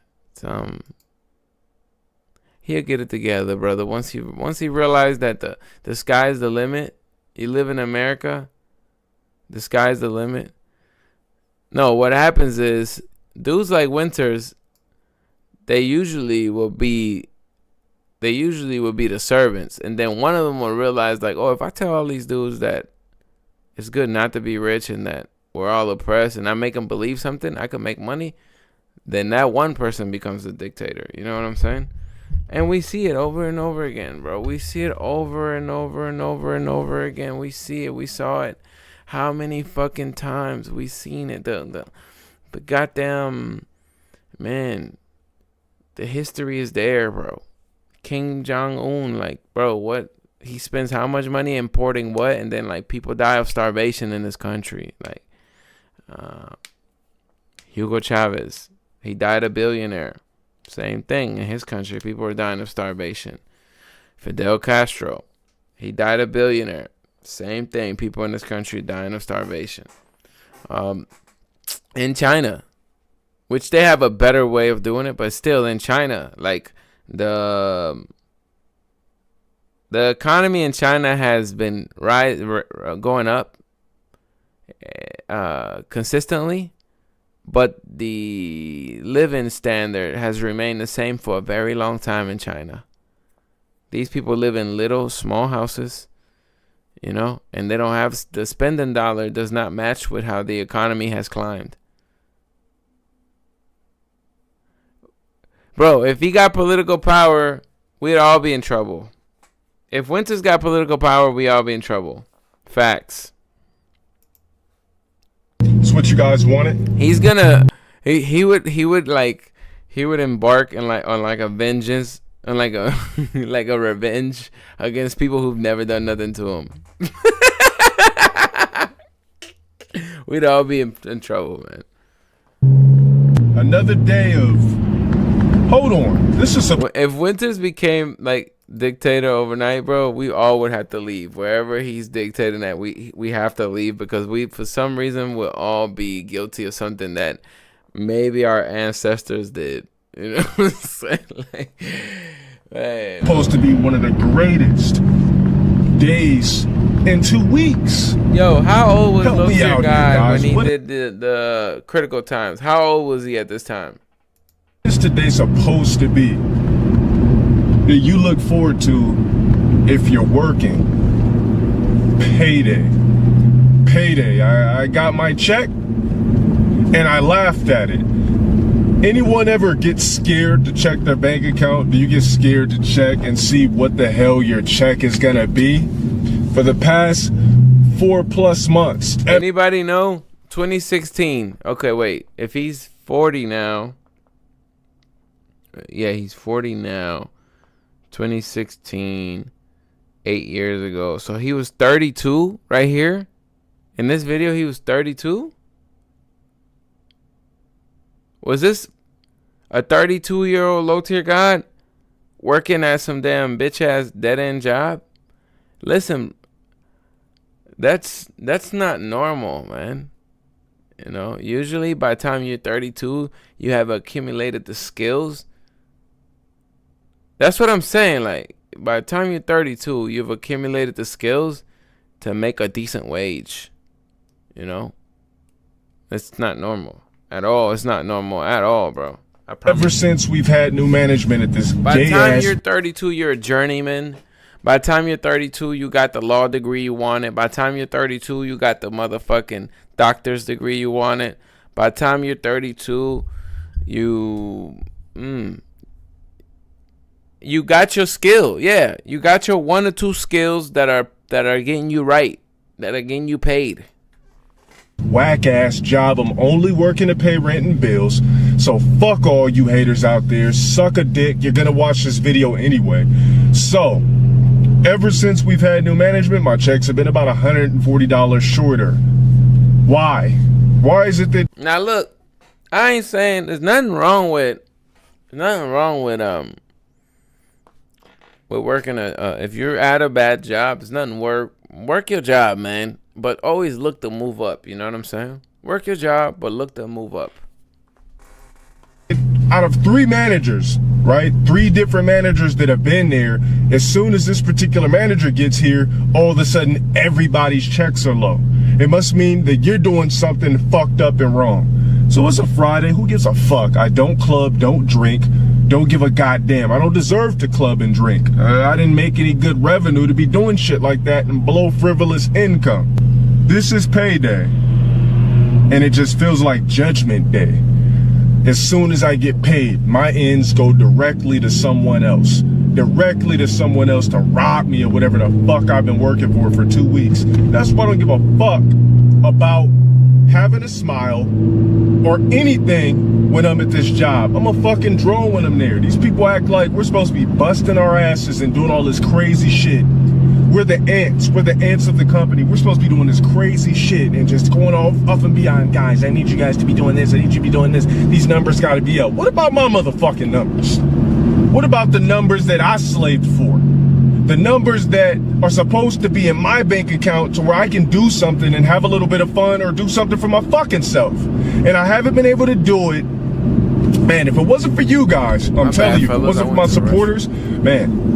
Speaker 1: He'll get it together, brother. Once he realized that the sky's the limit. You live in America. The sky's the limit. No, what happens is dudes like Winters, they usually will be the servants, and then one of them will realize, like, oh, if I tell all these dudes that it's good not to be rich and that we're all oppressed, and I make them believe something, I can make money, then that one person becomes the dictator. You know what I'm saying? And we see it over and over again, bro. We see it over and over and over and over again. We see it. We saw it. How many fucking times we seen it? The goddamn, man, the history is there, bro. Kim Jong-un, like, bro, what? He spends how much money importing what? And then, like, people die of starvation in this country. Like, Hugo Chavez, he died a billionaire. Same thing in his country. People are dying of starvation. Fidel Castro, he died a billionaire. Same thing. People in this country dying of starvation. In China, which they have a better way of doing it, but still in China, like the economy in China has been going up consistently, but the living standard has remained the same for a very long time in China. These people live in little, small houses. You know, and they don't have the spending dollar does not match with how the economy has climbed. Bro, if he got political power, we'd all be in trouble. If Winters got political power, we all be in trouble. Facts.
Speaker 3: It's what you guys wanted.
Speaker 1: He's gonna he would embark on a vengeance and like a like a revenge against people who've never done nothing to him. We'd all be in trouble, man.
Speaker 3: Another day of... Hold on. This is
Speaker 1: If Winters became like dictator overnight, bro, we all would have to leave. Wherever he's dictating at, we have to leave because we, for some reason, will all be guilty of something that maybe our ancestors did. You know what I'm saying? Like, man.
Speaker 3: Supposed to be one of the greatest days in 2 weeks.
Speaker 1: Yo, how old was
Speaker 3: Help me
Speaker 1: your
Speaker 3: out
Speaker 1: guy
Speaker 3: here, guys.
Speaker 1: when he
Speaker 3: What-
Speaker 1: did the critical times? How old was he at this time?
Speaker 3: is today supposed to be that you look forward to if you're working? Payday. Payday. I got my check and I laughed at it. Anyone ever get scared to check their bank account? Do you get scared to check and see what the hell your check is gonna be? For the past 4+ months.
Speaker 1: Anybody know? 2016. Okay, wait. If he's 40 now. Yeah, he's 40 now. 2016. 8 years ago. So he was 32 right here. In this video, he was 32? Was this a 32-year-old low-tier god working at some damn bitch-ass dead-end job? Listen, that's not normal, man. You know, usually by the time you're 32, you have accumulated the skills. That's what I'm saying. Like, by the time you're 32, you've accumulated the skills to make a decent wage. You know? It's not normal at all. It's not normal at all, bro.
Speaker 3: Ever since we've had new management at this
Speaker 1: By the time you're 32, you're a journeyman. By the time you're 32, you got the law degree you wanted. By the time you're 32, you got the motherfucking doctor's degree you wanted. By the time you're 32, you got your skill. Yeah, you got your 1 or 2 skills that are getting you right, that are getting you paid.
Speaker 3: Whack ass job. I'm only working to pay rent and bills. So fuck all you haters out there. Suck a dick. You're gonna watch this video anyway. So ever since we've had new management, my checks have been about $140 shorter. Why? Why is it that?
Speaker 1: Now look, I ain't saying there's nothing wrong with working if you're at a bad job, there's nothing work your job, man. But always look to move up, you know what I'm saying? Work your job, but look to move up.
Speaker 3: Out of 3 managers, right? 3 different managers that have been there, as soon as this particular manager gets here, all of a sudden everybody's checks are low. It must mean that you're doing something fucked up and wrong. So it's a Friday, who gives a fuck? I don't club, don't drink, don't give a goddamn. I don't deserve to club and drink. I didn't make any good revenue to be doing shit like that and blow frivolous income. This is payday, and it just feels like Judgment Day. As soon as I get paid, my ends go directly to someone else. Directly to someone else to rob me or whatever the fuck I've been working for 2 weeks. That's why I don't give a fuck about having a smile or anything when I'm at this job. I'm a fucking drone when I'm there. And people act like we're supposed to be busting our asses and doing all this crazy shit. We're the ants. We're the ants of the company. We're supposed to be doing this crazy shit and just going off and beyond. Guys, I need you guys to be doing this. I need you to be doing this. These numbers got to be up. What about my motherfucking numbers? What about the numbers that I slaved for? The numbers that are supposed to be in my bank account to where I can do something and have a little bit of fun or do something for my fucking self. And I haven't been able to do it. Man, if it wasn't for you guys, I'm telling you, if it wasn't for my supporters, man.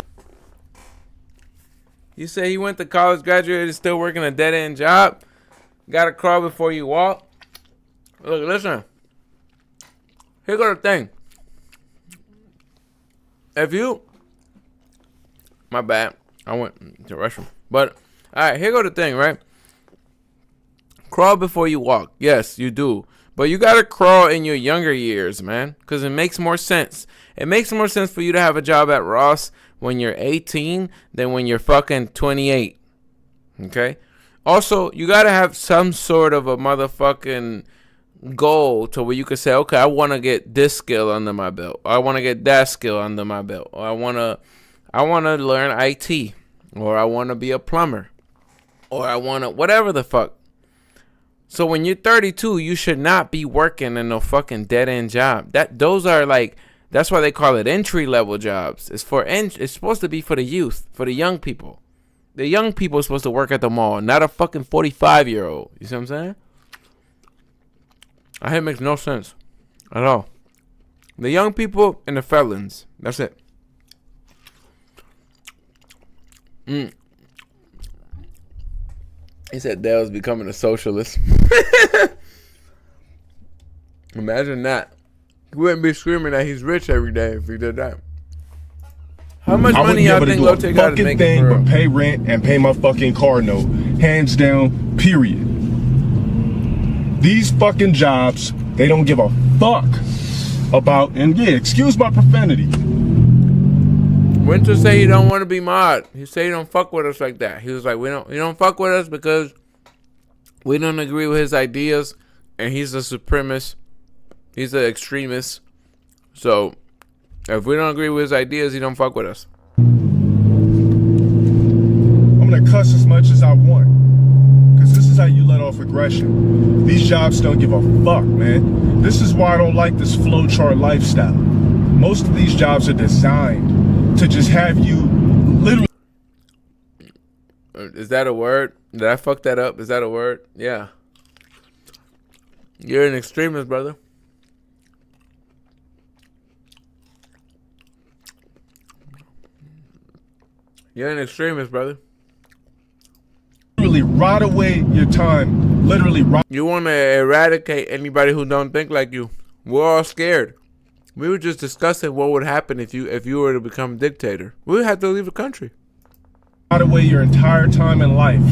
Speaker 1: You say he went to college, graduated, still working a dead-end job? Got to crawl before you walk? Look, listen. Here go the thing. If you... My bad. I went to the restroom. But, alright, here go the thing, right? Crawl before you walk. Yes, you do. But you got to crawl in your younger years, man. Because it makes more sense. It makes more sense for you to have a job at Ross when you're 18 than when you're fucking 28. Okay? Also, you got to have some sort of a motherfucking goal to where you can say, okay, I want to get this skill under my belt. Or I want to get that skill under my belt. Or I want to learn IT. Or I want to be a plumber. Or I want to whatever the fuck. So when you're 32, you should not be working in no fucking dead-end job. Those are like, that's why they call it entry-level jobs. It's supposed to be for the youth, for the young people. The young people are supposed to work at the mall, not a fucking 45-year-old. You see what I'm saying? That makes no sense at all. The young people and the felons. That's it. He said Dale's becoming a socialist. Imagine that. He wouldn't be screaming that he's rich every day if he did that. How much
Speaker 3: I
Speaker 1: money
Speaker 3: wouldn't be
Speaker 1: y'all
Speaker 3: able to
Speaker 1: think
Speaker 3: do
Speaker 1: Lotte
Speaker 3: a
Speaker 1: got to
Speaker 3: fucking
Speaker 1: make
Speaker 3: thing
Speaker 1: it for
Speaker 3: but
Speaker 1: real?
Speaker 3: pay rent and pay my fucking car note. Hands down, period. These fucking jobs, they don't give a fuck about, and yeah, excuse my profanity.
Speaker 1: Winters say he don't want to be mod. He say he don't fuck with us like that. He was like, he don't fuck with us because we don't agree with his ideas, and he's a supremacist. He's an extremist. So if we don't agree with his ideas, he don't fuck with us.
Speaker 3: I'm gonna cuss as much as I want, because this is how you let off aggression. These jobs don't give a fuck, man. This is why I don't like this flowchart lifestyle. Most of these jobs are designed to just have you literally.
Speaker 1: Is that a word? Did I fuck that up? Is that a word? Yeah. You're an extremist, brother. You're an extremist, brother.
Speaker 3: Literally rot away your time. Literally rot.
Speaker 1: You want to eradicate anybody who don't think like you. We're all scared. We were just discussing what would happen if you were to become a dictator. We would have to leave the country.
Speaker 3: Rot away your entire time in life.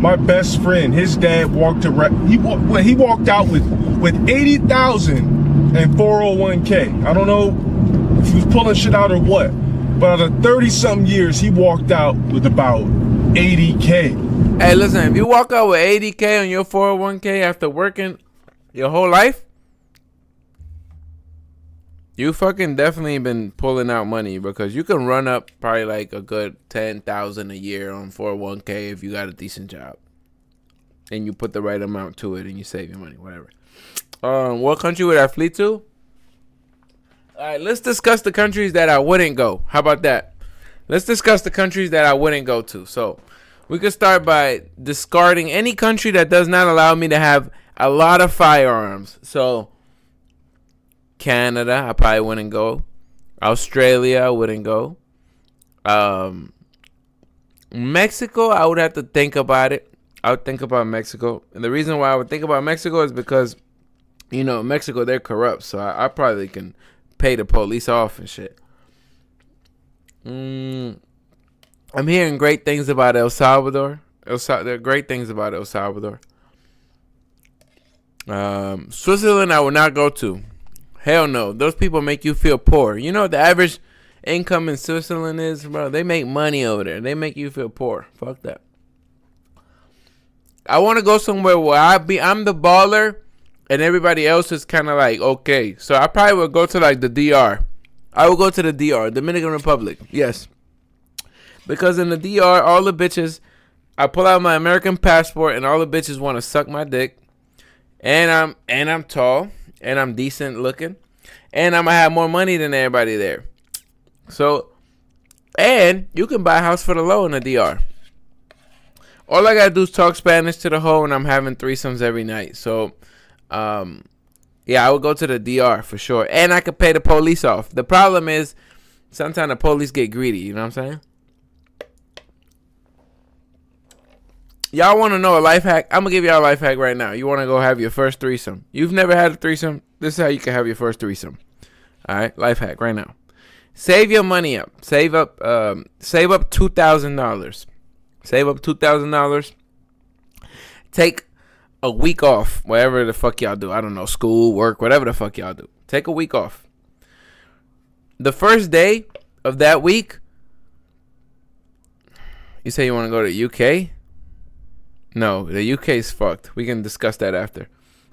Speaker 3: My best friend, his dad walked he walked out with 80,000 and 401k. I don't know if he was pulling shit out or what, but out of 30-something years, he walked out with about 80k.
Speaker 1: Hey, listen, if you walk out with 80k on your 401k after working your whole life, you fucking definitely been pulling out money, because you can run up probably like a good 10,000 a year on 401k if you got a decent job and you put the right amount to it and you save your money, whatever. What country would I flee to? All right, let's discuss the countries that I wouldn't go. How about that? Let's discuss the countries that I wouldn't go to. So we could start by discarding any country that does not allow me to have a lot of firearms. So Canada, I probably wouldn't go. Australia, I wouldn't go. Mexico, I would have to think about it. I would think about Mexico. And the reason why I would think about Mexico is because, you know, Mexico, they're corrupt. So I probably can pay the police off and shit. I'm hearing great things about El Salvador. There are great things about El Salvador. Switzerland, I would not go to. Hell no. Those people make you feel poor. You know what the average income in Switzerland is, bro? They make money over there. They make you feel poor. Fuck that. I want to go somewhere where I'm the baller and everybody else is kind of like, okay. So I probably would go to like the DR. I would go to the DR, Dominican Republic. Yes. Because in the DR, all the bitches, I pull out my American passport and all the bitches want to suck my dick. And I'm tall. And I'm decent looking. And I'm going to have more money than everybody there. So, and you can buy a house for the low in the DR. All I got to do is talk Spanish to the hoe, and I'm having threesomes every night. So, yeah, I would go to the DR for sure. And I could pay the police off. The problem is, sometimes the police get greedy. You know what I'm saying? Y'all want to know a life hack? I'm going to give y'all a life hack right now. You want to go have your first threesome. You've never had a threesome? This is how you can have your first threesome. All right? Life hack right now. Save your money up. Save up $2,000. Save up $2,000. Take a week off. Whatever the fuck y'all do. I don't know. School, work, whatever the fuck y'all do. Take a week off. The first day of that week, you say you want to go to the UK? No, the UK is fucked. We can discuss that after.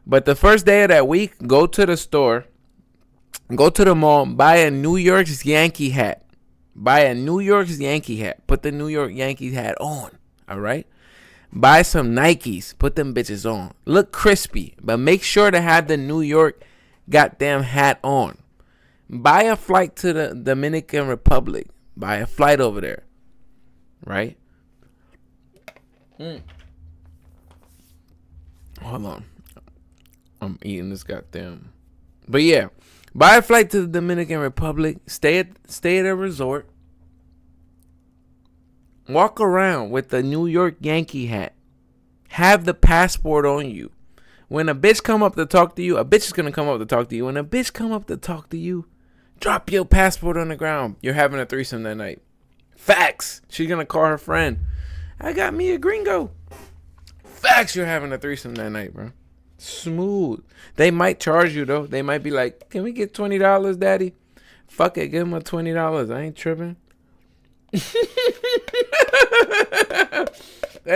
Speaker 1: But the first day of that week, go to the store, go to the mall, buy a New York's Yankee hat. Buy a New York's Yankee hat. Put the New York Yankees hat on. All right? Buy some Nikes. Put them bitches on. Look crispy, but make sure to have the New York goddamn hat on. Buy a flight to the Dominican Republic. Buy a flight over there. Right? Hold on. I'm eating this goddamn. But yeah. Buy a flight to the Dominican Republic. Stay at a resort. Walk around with the New York Yankee hat. Have the passport on you. When a bitch come up to talk to you, a bitch is gonna come up to talk to you. When a bitch come up to talk to you, drop your passport on the ground. You're having a threesome that night. Facts. She's gonna call her friend. I got me a gringo. Facts. You're having a threesome that night, bro. Smooth. They might charge you though. They might be like, "Can we get $20, daddy?" Fuck it, give him a $20. I ain't tripping. And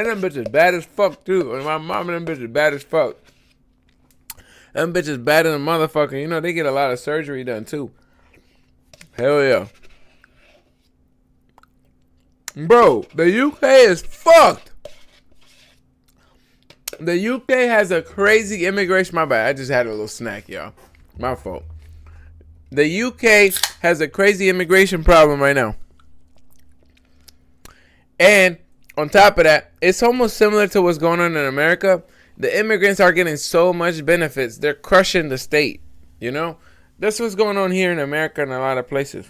Speaker 1: them bitches bad as fuck too. And my mom and them bitches bad as fuck. Them bitches bad than a motherfucker. You know, they get a lot of surgery done too. Hell yeah. Bro, the UK is fucked. The UK has a crazy immigration. My bad. I just had a little snack, y'all. My fault. The UK has a crazy immigration problem right now. And on top of that, it's almost similar to what's going on in America. The immigrants are getting so much benefits. They're crushing the state, you know? That's what's going on here in America and a lot of places.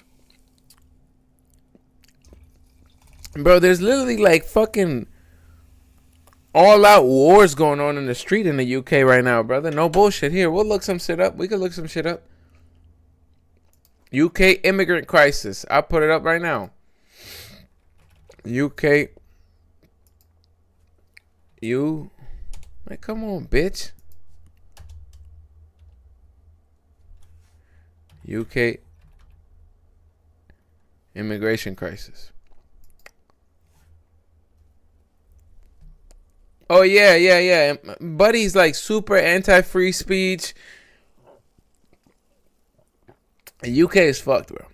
Speaker 1: Bro, there's literally like fucking all-out wars going on in the street in the UK right now, brother. No bullshit. Here, we'll look some shit up. We can look some shit up. UK immigrant crisis. I'll put it up right now. UK. Man, come on, bitch. UK immigration crisis. Oh, yeah. Buddy's like super anti-free speech. The UK is fucked, bro.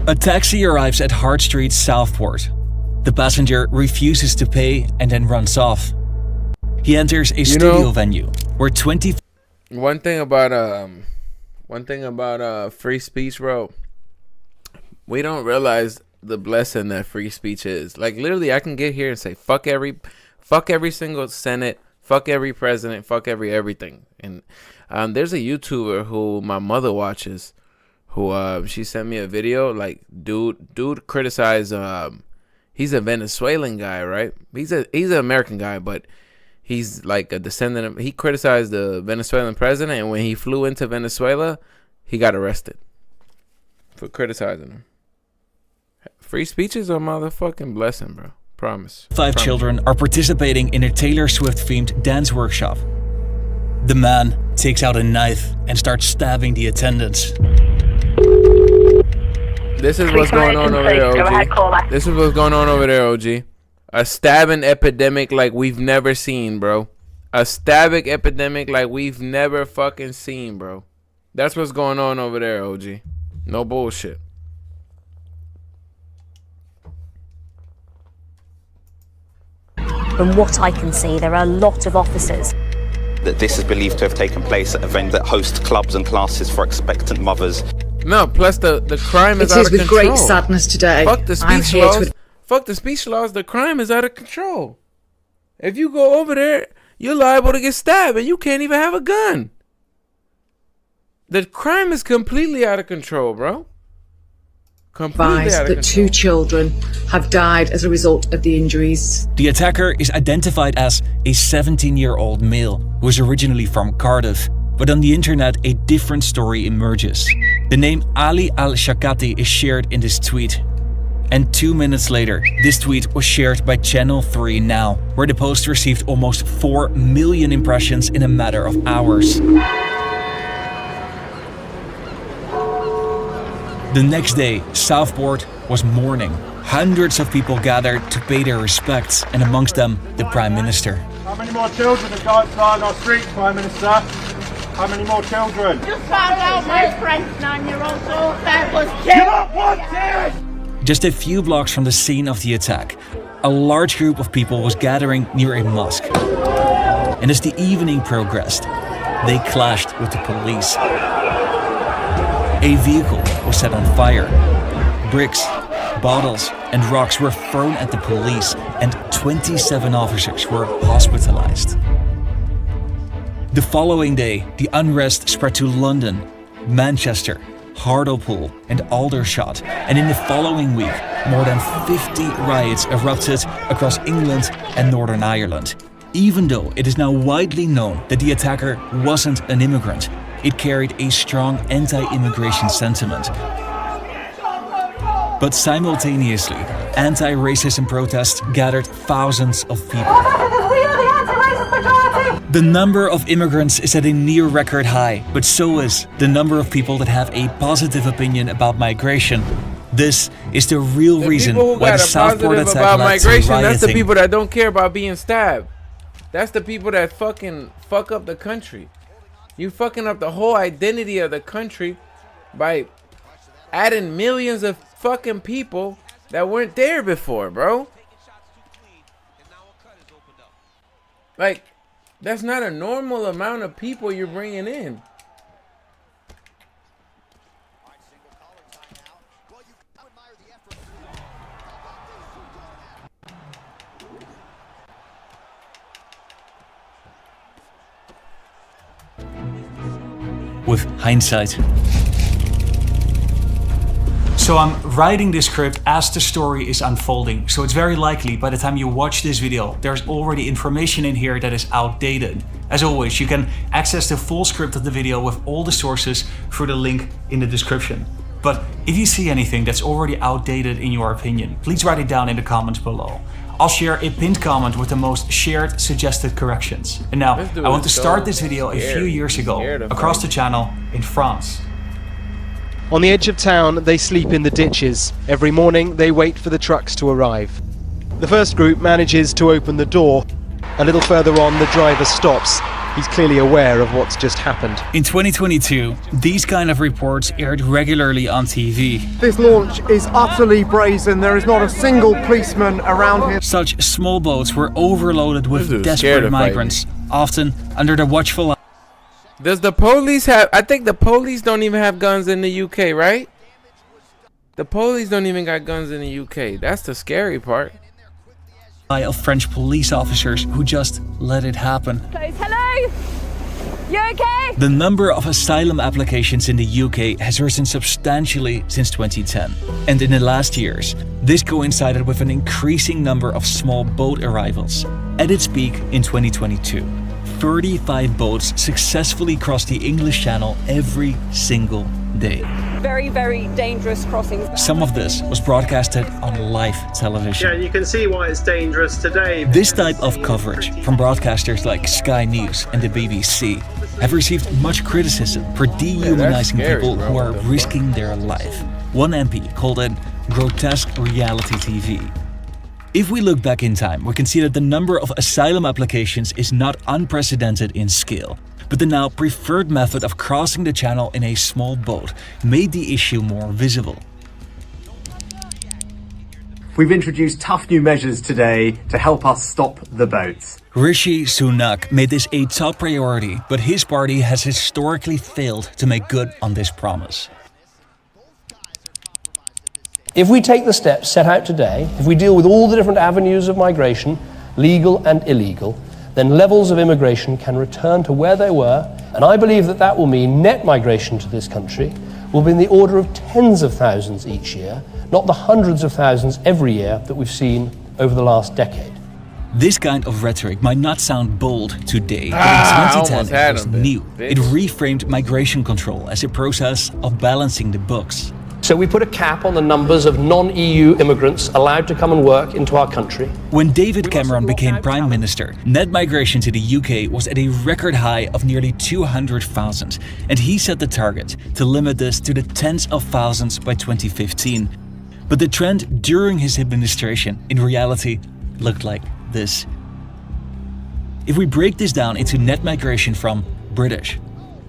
Speaker 10: A taxi arrives at Hart Street, Southport. The passenger refuses to pay and then runs off. He enters a studio venue where 20...
Speaker 1: One thing about free speech, bro. We don't realize the blessing that free speech is. Like literally, I can get here and say fuck every single Senate, fuck every president, fuck everything. And there's a YouTuber who my mother watches, who she sent me a video. Like dude criticized. He's a Venezuelan guy, right? He's an American guy, but he's like a descendant of. He criticized the Venezuelan president, and when he flew into Venezuela, he got arrested for criticizing him. Free speech is a motherfucking blessing, bro. Promise.
Speaker 10: Five children are participating in a Taylor Swift-themed dance workshop. The man takes out a knife and starts stabbing the attendants.
Speaker 1: This is what's going on over there, OG. This is what's going on over there, OG. A stabbing epidemic like we've never seen, bro. A stabbing epidemic like we've never fucking seen, bro. That's what's going on over there, OG. No bullshit.
Speaker 11: From what I can see, there are a lot of officers.
Speaker 12: That this is believed to have taken place at a venue that hosts clubs and classes for expectant mothers.
Speaker 1: No, plus the crime is out of control. It is with great
Speaker 13: sadness today.
Speaker 1: Fuck the speech laws. Fuck the speech laws. The crime is out of control. If you go over there, you're liable to get stabbed and you can't even have a gun. The crime is completely out of control, bro. Completely out of control.
Speaker 13: That 2 children have died as a result of the injuries.
Speaker 10: The attacker is identified as a 17-year-old male who was originally from Cardiff, but on the internet a different story emerges. The name Ali Al-Shakati is shared in this tweet. And 2 minutes later, this tweet was shared by Channel 3 Now, where the post received almost 4 million impressions in a matter of hours. The next day, Southport was mourning. Hundreds of people gathered to pay their respects, and amongst them, the Prime Minister.
Speaker 14: How many more children have died on our streets, Prime Minister? How many more children?
Speaker 15: Just found out my friend's 9-year-old daughter was killed.
Speaker 10: Just a few blocks from the scene of the attack, a large group of people was gathering near a mosque. And as the evening progressed, they clashed with the police. A vehicle was set on fire. Bricks, bottles, and rocks were thrown at the police, and 27 officers were hospitalized. The following day, the unrest spread to London, Manchester, Hartlepool and Aldershot, and in the following week, more than 50 riots erupted across England and Northern Ireland. Even though it is now widely known that the attacker wasn't an immigrant, it carried a strong anti-immigration sentiment. But simultaneously, anti-racism protests gathered thousands of people. The number of immigrants is at a near record high, but so is the number of people that have a positive opinion about migration. This is the real reason why the Southport attack
Speaker 1: about
Speaker 10: led to
Speaker 1: migration, that's the
Speaker 10: rioting.
Speaker 1: people that don't care about being stabbed. That's the people that fucking fuck up the country. You fucking up the whole identity of the country by adding millions of fucking people that weren't there before, bro. Like, that's not a normal amount of people you're bringing in.
Speaker 10: With hindsight. So I'm writing this script as the story is unfolding, so it's very likely by the time you watch this video, there's already information in here that is outdated. As always, you can access the full script of the video with all the sources through the link in the description. But if you see anything that's already outdated in your opinion, please write it down in the comments below. I'll share a pinned comment with the most shared suggested corrections. And now, I want to start this video a few years ago, across the channel in France.
Speaker 9: On the edge of town, they sleep in the ditches. Every morning, they wait for the trucks to arrive. The first group manages to open the door. A little further on, the driver stops. He's clearly aware of what's just happened.
Speaker 10: In 2022, these kind of reports aired regularly on TV.
Speaker 14: This launch is utterly brazen. There is not a single policeman around here.
Speaker 10: Such small boats were overloaded with desperate migrants, often under the watchful eye.
Speaker 1: Does the police have... I think the police don't even have guns in the UK, right? The police don't even got guns in the UK. That's the scary part.
Speaker 10: Of French police officers who just let it happen.
Speaker 15: Hello? You okay?
Speaker 10: The number of asylum applications in the UK has risen substantially since 2010. And in the last years, this coincided with an increasing number of small boat arrivals. At its peak in 2022, 35 boats successfully crossed the English Channel every single day.
Speaker 15: Very, very dangerous crossings.
Speaker 10: Some of this was broadcasted on live television.
Speaker 14: Yeah, you can see why it's dangerous today.
Speaker 10: This type of coverage from broadcasters like Sky News and the BBC have received much criticism for dehumanizing people who are risking their life. One MP called it grotesque reality TV. If we look back in time, we can see that the number of asylum applications is not unprecedented in scale. But the now preferred method of crossing the channel in a small boat made the issue more visible.
Speaker 16: We've introduced tough new measures today to help us stop the boats.
Speaker 10: Rishi Sunak made this a top priority, but his party has historically failed to make good on this promise.
Speaker 6: If we take the steps set out today, if we deal with all the different avenues of migration, legal and illegal, then levels of immigration can return to where they were, and I believe that that will mean net migration to this country will be in the order of tens of thousands each year, not the hundreds of thousands every year that we've seen over the last decade.
Speaker 10: This kind of rhetoric might not sound bold today, but in 2010 it was new. It reframed migration control as a process of balancing the books.
Speaker 6: So we put a cap on the numbers of non-EU immigrants allowed to come and work into our country.
Speaker 10: When David Cameron became Prime Minister, net migration to the UK was at a record high of nearly 200,000, and he set the target to limit this to the tens of thousands by 2015. But the trend during his administration, in reality, looked like this. If we break this down into net migration from British,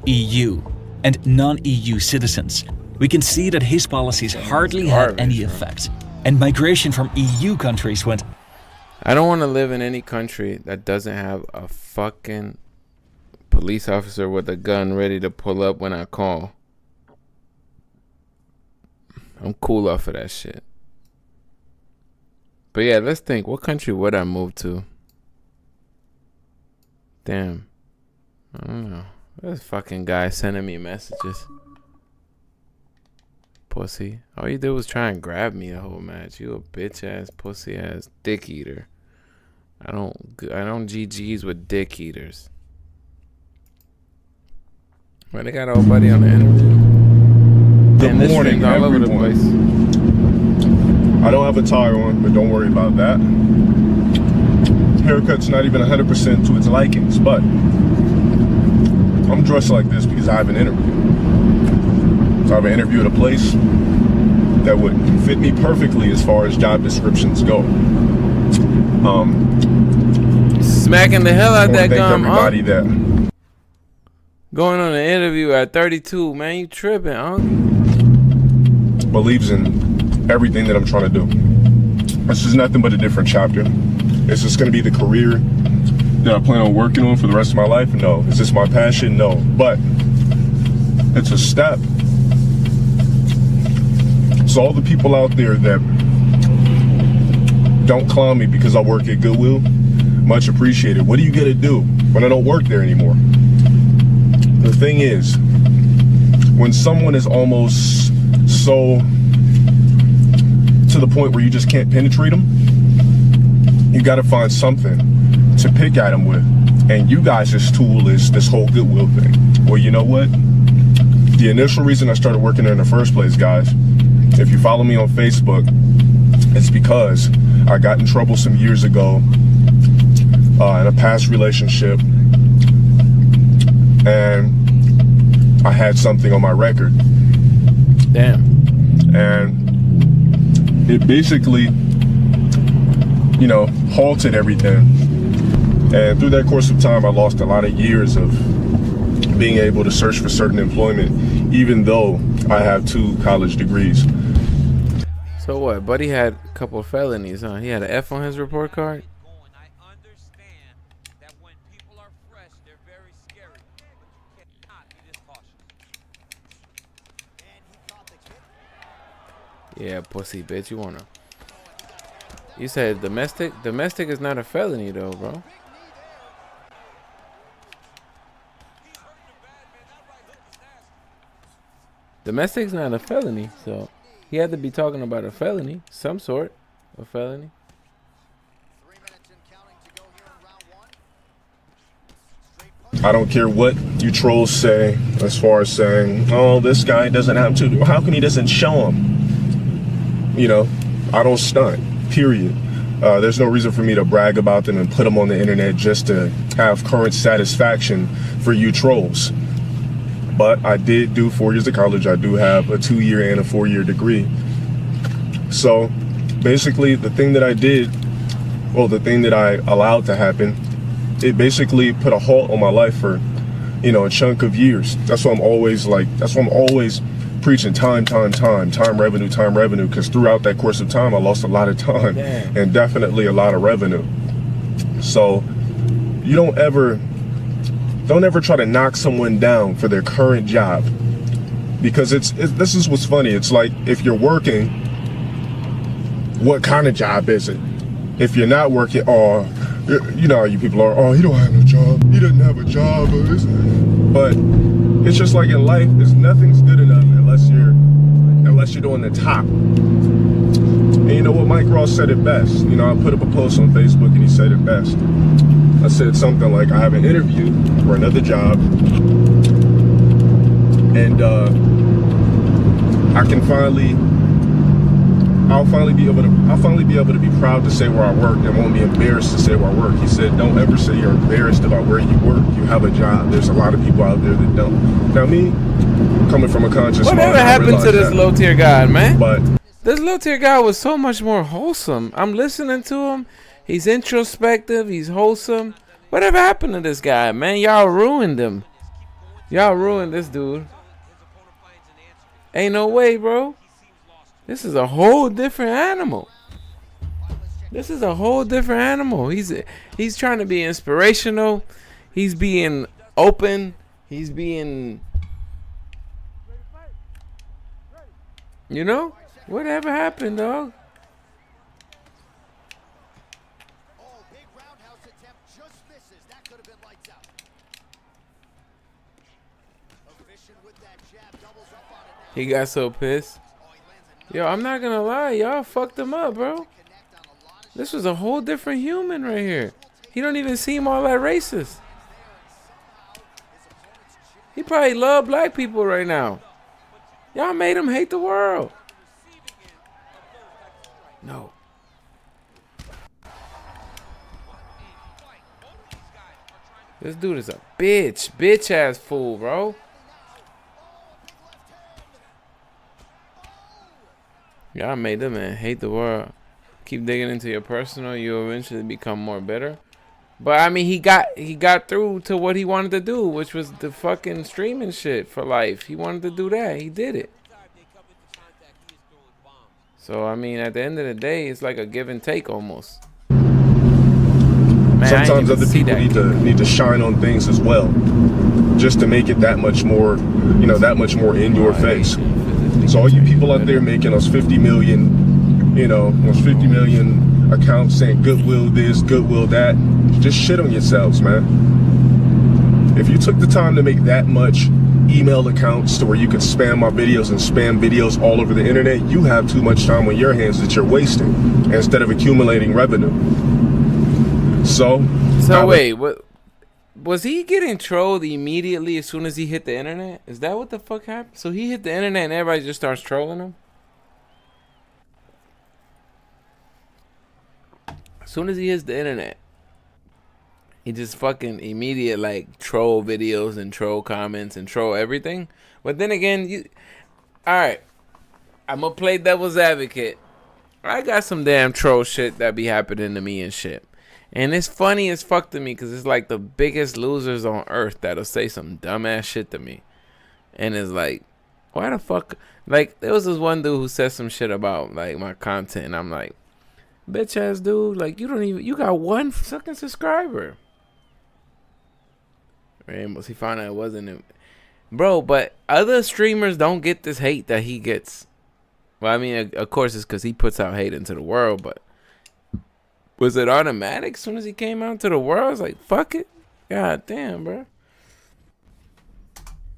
Speaker 10: EU, and non-EU citizens, we can see that his policies hardly had any effect, and migration from EU countries went.
Speaker 1: I don't want to live in any country that doesn't have a fucking police officer with a gun ready to pull up when I call. I'm cool off of that shit. But yeah, let's think. What country would I move to? Damn. I don't know. This fucking guy sending me messages. Pussy. All you did was try and grab me the whole match. You a bitch ass, pussy ass dick eater. I don't GGs with dick eaters. Well, they got old buddy on the interview.
Speaker 3: Good morning,
Speaker 1: all over the place.
Speaker 3: I don't have a tie on, but don't worry about that. Haircut's not even 100% to its likings, but I'm dressed like this because I have an interview. So I have an interview at a place that would fit me perfectly as far as job descriptions go.
Speaker 1: Smacking the hell out that gum,
Speaker 3: everybody that
Speaker 1: going on an interview at 32, man, you tripping, huh?
Speaker 3: believes in everything that I'm trying to do. This is nothing but a different chapter. Is this going to be the career that I plan on working on for the rest of my life? No. Is this my passion? No. But it's a step. So all the people out there that don't clown me because I work at Goodwill, much appreciated. What do you get to do when I don't work there anymore? The thing is, when someone is almost so to the point where you just can't penetrate them, you got to find something to pick at them with. And you guys' tool is this whole Goodwill thing. Well, you know what? The initial reason I started working there in the first place, guys, if you follow me on Facebook, it's because I got in trouble some years ago in a past relationship, and I had something on my record.
Speaker 1: Damn.
Speaker 3: And it basically, you know, halted everything. And through that course of time, I lost a lot of years of being able to search for certain employment, even though I have 2 college degrees.
Speaker 1: So what? Buddy had a couple of felonies, huh? He had an F on his report card? Yeah, pussy bitch, you wanna... You said domestic? Domestic is not a felony though, bro. Domestic's not a felony, so he had to be talking about a felony, some sort of felony.
Speaker 3: I don't care what you trolls say as far as saying, oh, this guy doesn't have to. How come he doesn't show him? You know, I don't stunt, period. There's no reason for me to brag about them and put them on the internet just to have current satisfaction for you trolls. But I did do 4 years of college. I do have a 2-year and a 4-year degree. So basically the thing that I did, well, the thing that I allowed to happen, it basically put a halt on my life for, you know, a chunk of years. That's why I'm always preaching time revenue, because throughout that course of time, I lost a lot of time. And definitely a lot of revenue. So you don't ever try to knock someone down for their current job, because this is what's funny. It's like, if you're working, what kind of job is it? If you're not working, oh, you know how you people are, oh, he don't have no job, he doesn't have a job, but it's just like in life, nothing's good enough unless you're doing the top. And you know what, Mike Ross said it best. You know, I put up a post on Facebook and he said it best. I said something like, I have an interview for another job, and I'll finally be able to be proud to say where I work and won't be embarrassed to say where I work. He said, don't ever say you're embarrassed about where you work. You have a job. There's a lot of people out there that don't. Now me, coming from a conscious mind,
Speaker 1: whatever happened to this low tier guy, man?
Speaker 3: But
Speaker 1: this low tier guy was so much more wholesome. I'm listening to him. He's introspective. He's wholesome. Whatever happened to this guy, man? Y'all ruined him. Y'all ruined this dude. Ain't no way, bro. This is a whole different animal. This is a whole different animal. He's trying to be inspirational. He's being open. He's being, you know, whatever happened, dog? He got so pissed. Yo, I'm not gonna lie, y'all fucked him up, bro. This was a whole different human right here. He don't even seem all that racist. He probably love black people right now. Y'all made him hate the world. No. This dude is a bitch. Bitch ass fool, bro. Y'all made them man hate the world. Keep digging into your personal, you'll eventually become more bitter. But I mean, he got through to what he wanted to do, which was the fucking streaming shit for life. He wanted to do that. He did it. So I mean, at the end of the day, it's like a give and take almost. Man,
Speaker 3: sometimes other people need to shine on things as well, just to make it that much more, you know, that much more in your face. So all you people out there making us 50 million, you know, those 50 million accounts saying goodwill this, goodwill that, just shit on yourselves, man. If you took the time to make that much email accounts to where you could spam my videos and spam videos all over the internet, you have too much time on your hands that you're wasting instead of accumulating revenue. So
Speaker 1: wait, what was he getting trolled immediately as soon as he hit the internet? Is that what the fuck happened? So he hit the internet and everybody just starts trolling him? As soon as he hits the internet, he just fucking immediate like troll videos and troll comments and troll everything. But then again, alright, I'm gonna play devil's advocate. I got some damn troll shit that be happening to me and shit. And it's funny as fuck to me because it's like the biggest losers on earth that'll say some dumbass shit to me. And it's like, why the fuck? Like, there was this one dude who said some shit about like my content. And I'm like, bitch ass dude, like you got one fucking subscriber. Ramos, he found out it wasn't him. Bro, but other streamers don't get this hate that he gets. Well, I mean, of course it's because he puts out hate into the world, but was it automatic as soon as he came out to the world? I was like, fuck it. God damn, bro.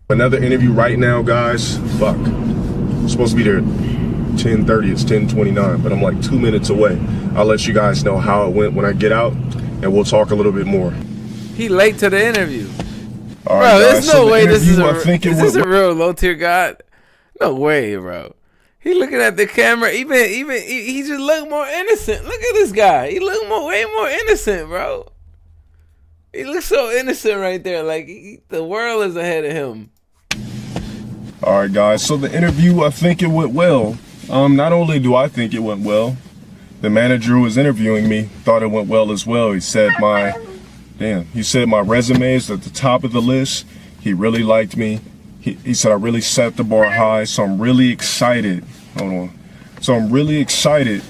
Speaker 3: Another interview right now, guys. Fuck. I'm supposed to be there at 10:30. It's 10:29, but I'm like 2 minutes away. I'll let you guys know how it went when I get out, and we'll talk a little bit more.
Speaker 1: He late to the interview.
Speaker 3: All
Speaker 1: bro,
Speaker 3: right,
Speaker 1: there's
Speaker 3: guys,
Speaker 1: no
Speaker 3: so
Speaker 1: way this is
Speaker 3: a
Speaker 1: real low tier god. No way, bro. He looking at the camera, even he just look more innocent. Look at this guy. He look way more innocent, bro. He looks so innocent right there. Like the world is ahead of him.
Speaker 3: All right, guys. So the interview, I think it went well. Not only do I think it went well, the manager who was interviewing me thought it went well as well. He said my resume is at the top of the list. He really liked me. He said I really set the bar high, so I'm really excited. Hold on. So I'm really excited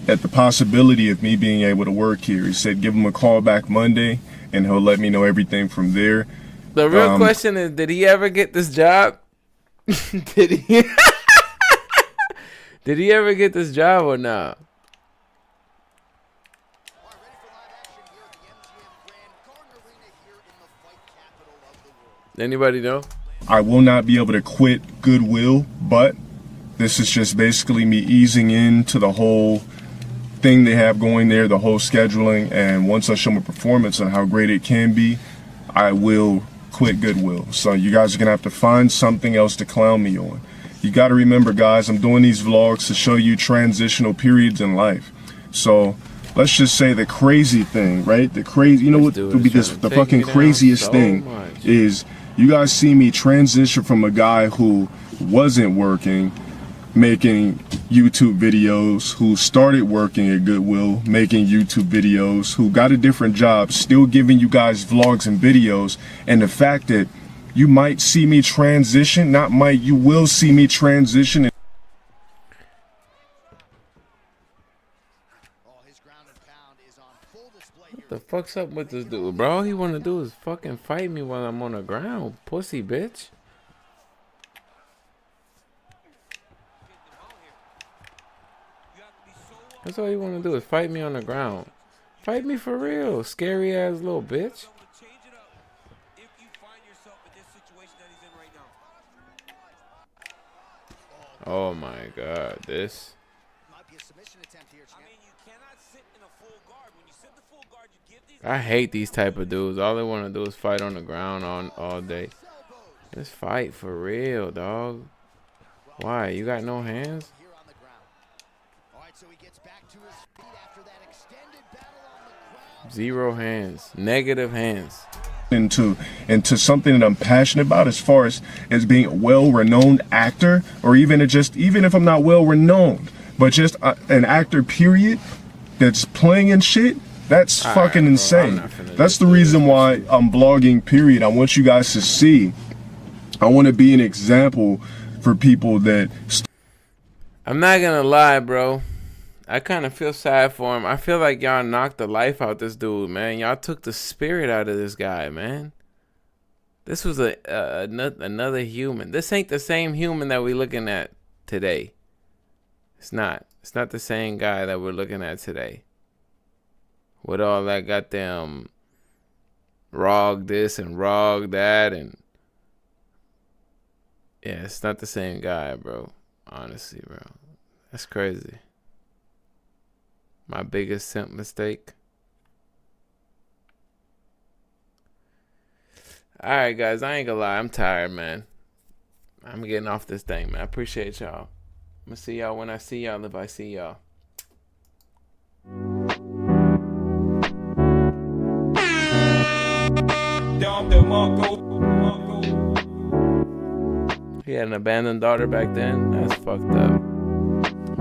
Speaker 3: at the possibility of me being able to work here. He said give him a call back Monday, and he'll let me know everything from there.
Speaker 1: The real question is, did he ever get this job? Did he? Did he ever get this job or not? Anybody know?
Speaker 3: I will not be able to quit Goodwill, but this is just basically me easing into the whole thing they have going there, the whole scheduling, and once I show my performance on how great it can be, I will quit Goodwill. So you guys are gonna have to find something else to clown me on. You gotta remember, guys, I'm doing these vlogs to show you transitional periods in life. So let's just say the crazy thing, right? The crazy, you know what would be the fucking craziest thing is you guys see me transition from a guy who wasn't working, making YouTube videos, who started working at Goodwill, making YouTube videos, who got a different job, still giving you guys vlogs and videos, and the fact that you might see me transition, you will see me transition.
Speaker 1: What the fuck's up with this dude, bro? All he wanna do is fucking fight me while I'm on the ground, pussy bitch. That's all you wanna do is fight me on the ground. Fight me for real, scary ass little bitch. Oh my God, this. I hate these type of dudes. All they want to do is fight on the ground all day. Let's fight for real, dog. Why? You got no hands? Zero hands. Negative hands.
Speaker 3: Into something that I'm passionate about, as far as being a well-renowned actor, or even if I'm not well-renowned, but just an actor period that's playing in shit. That's fucking insane. That's the reason why I'm blogging, period. I want you guys to see. I want to be an example for people that...
Speaker 1: I'm not gonna lie, bro. I kind of feel sad for him. I feel like y'all knocked the life out this dude, man. Y'all took the spirit out of this guy, man. This was another human. This ain't the same human that we're looking at today. It's not. It's not the same guy that we're looking at today. With all that goddamn rog this and rog that, and yeah, it's not the same guy, bro. Honestly, bro. That's crazy. My biggest simp mistake. Alright, guys, I ain't gonna lie, I'm tired, man. I'm getting off this thing, man. I appreciate y'all. I'm gonna see y'all when I see y'all, if I see y'all. He had an abandoned daughter back then. That's fucked up.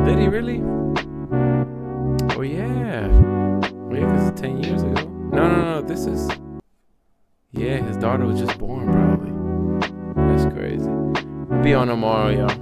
Speaker 1: Did he really? Oh yeah. Oh yeah, this is 10 years ago. No. This is... Yeah, his daughter was just born, probably. That's crazy. I'll be on tomorrow, y'all.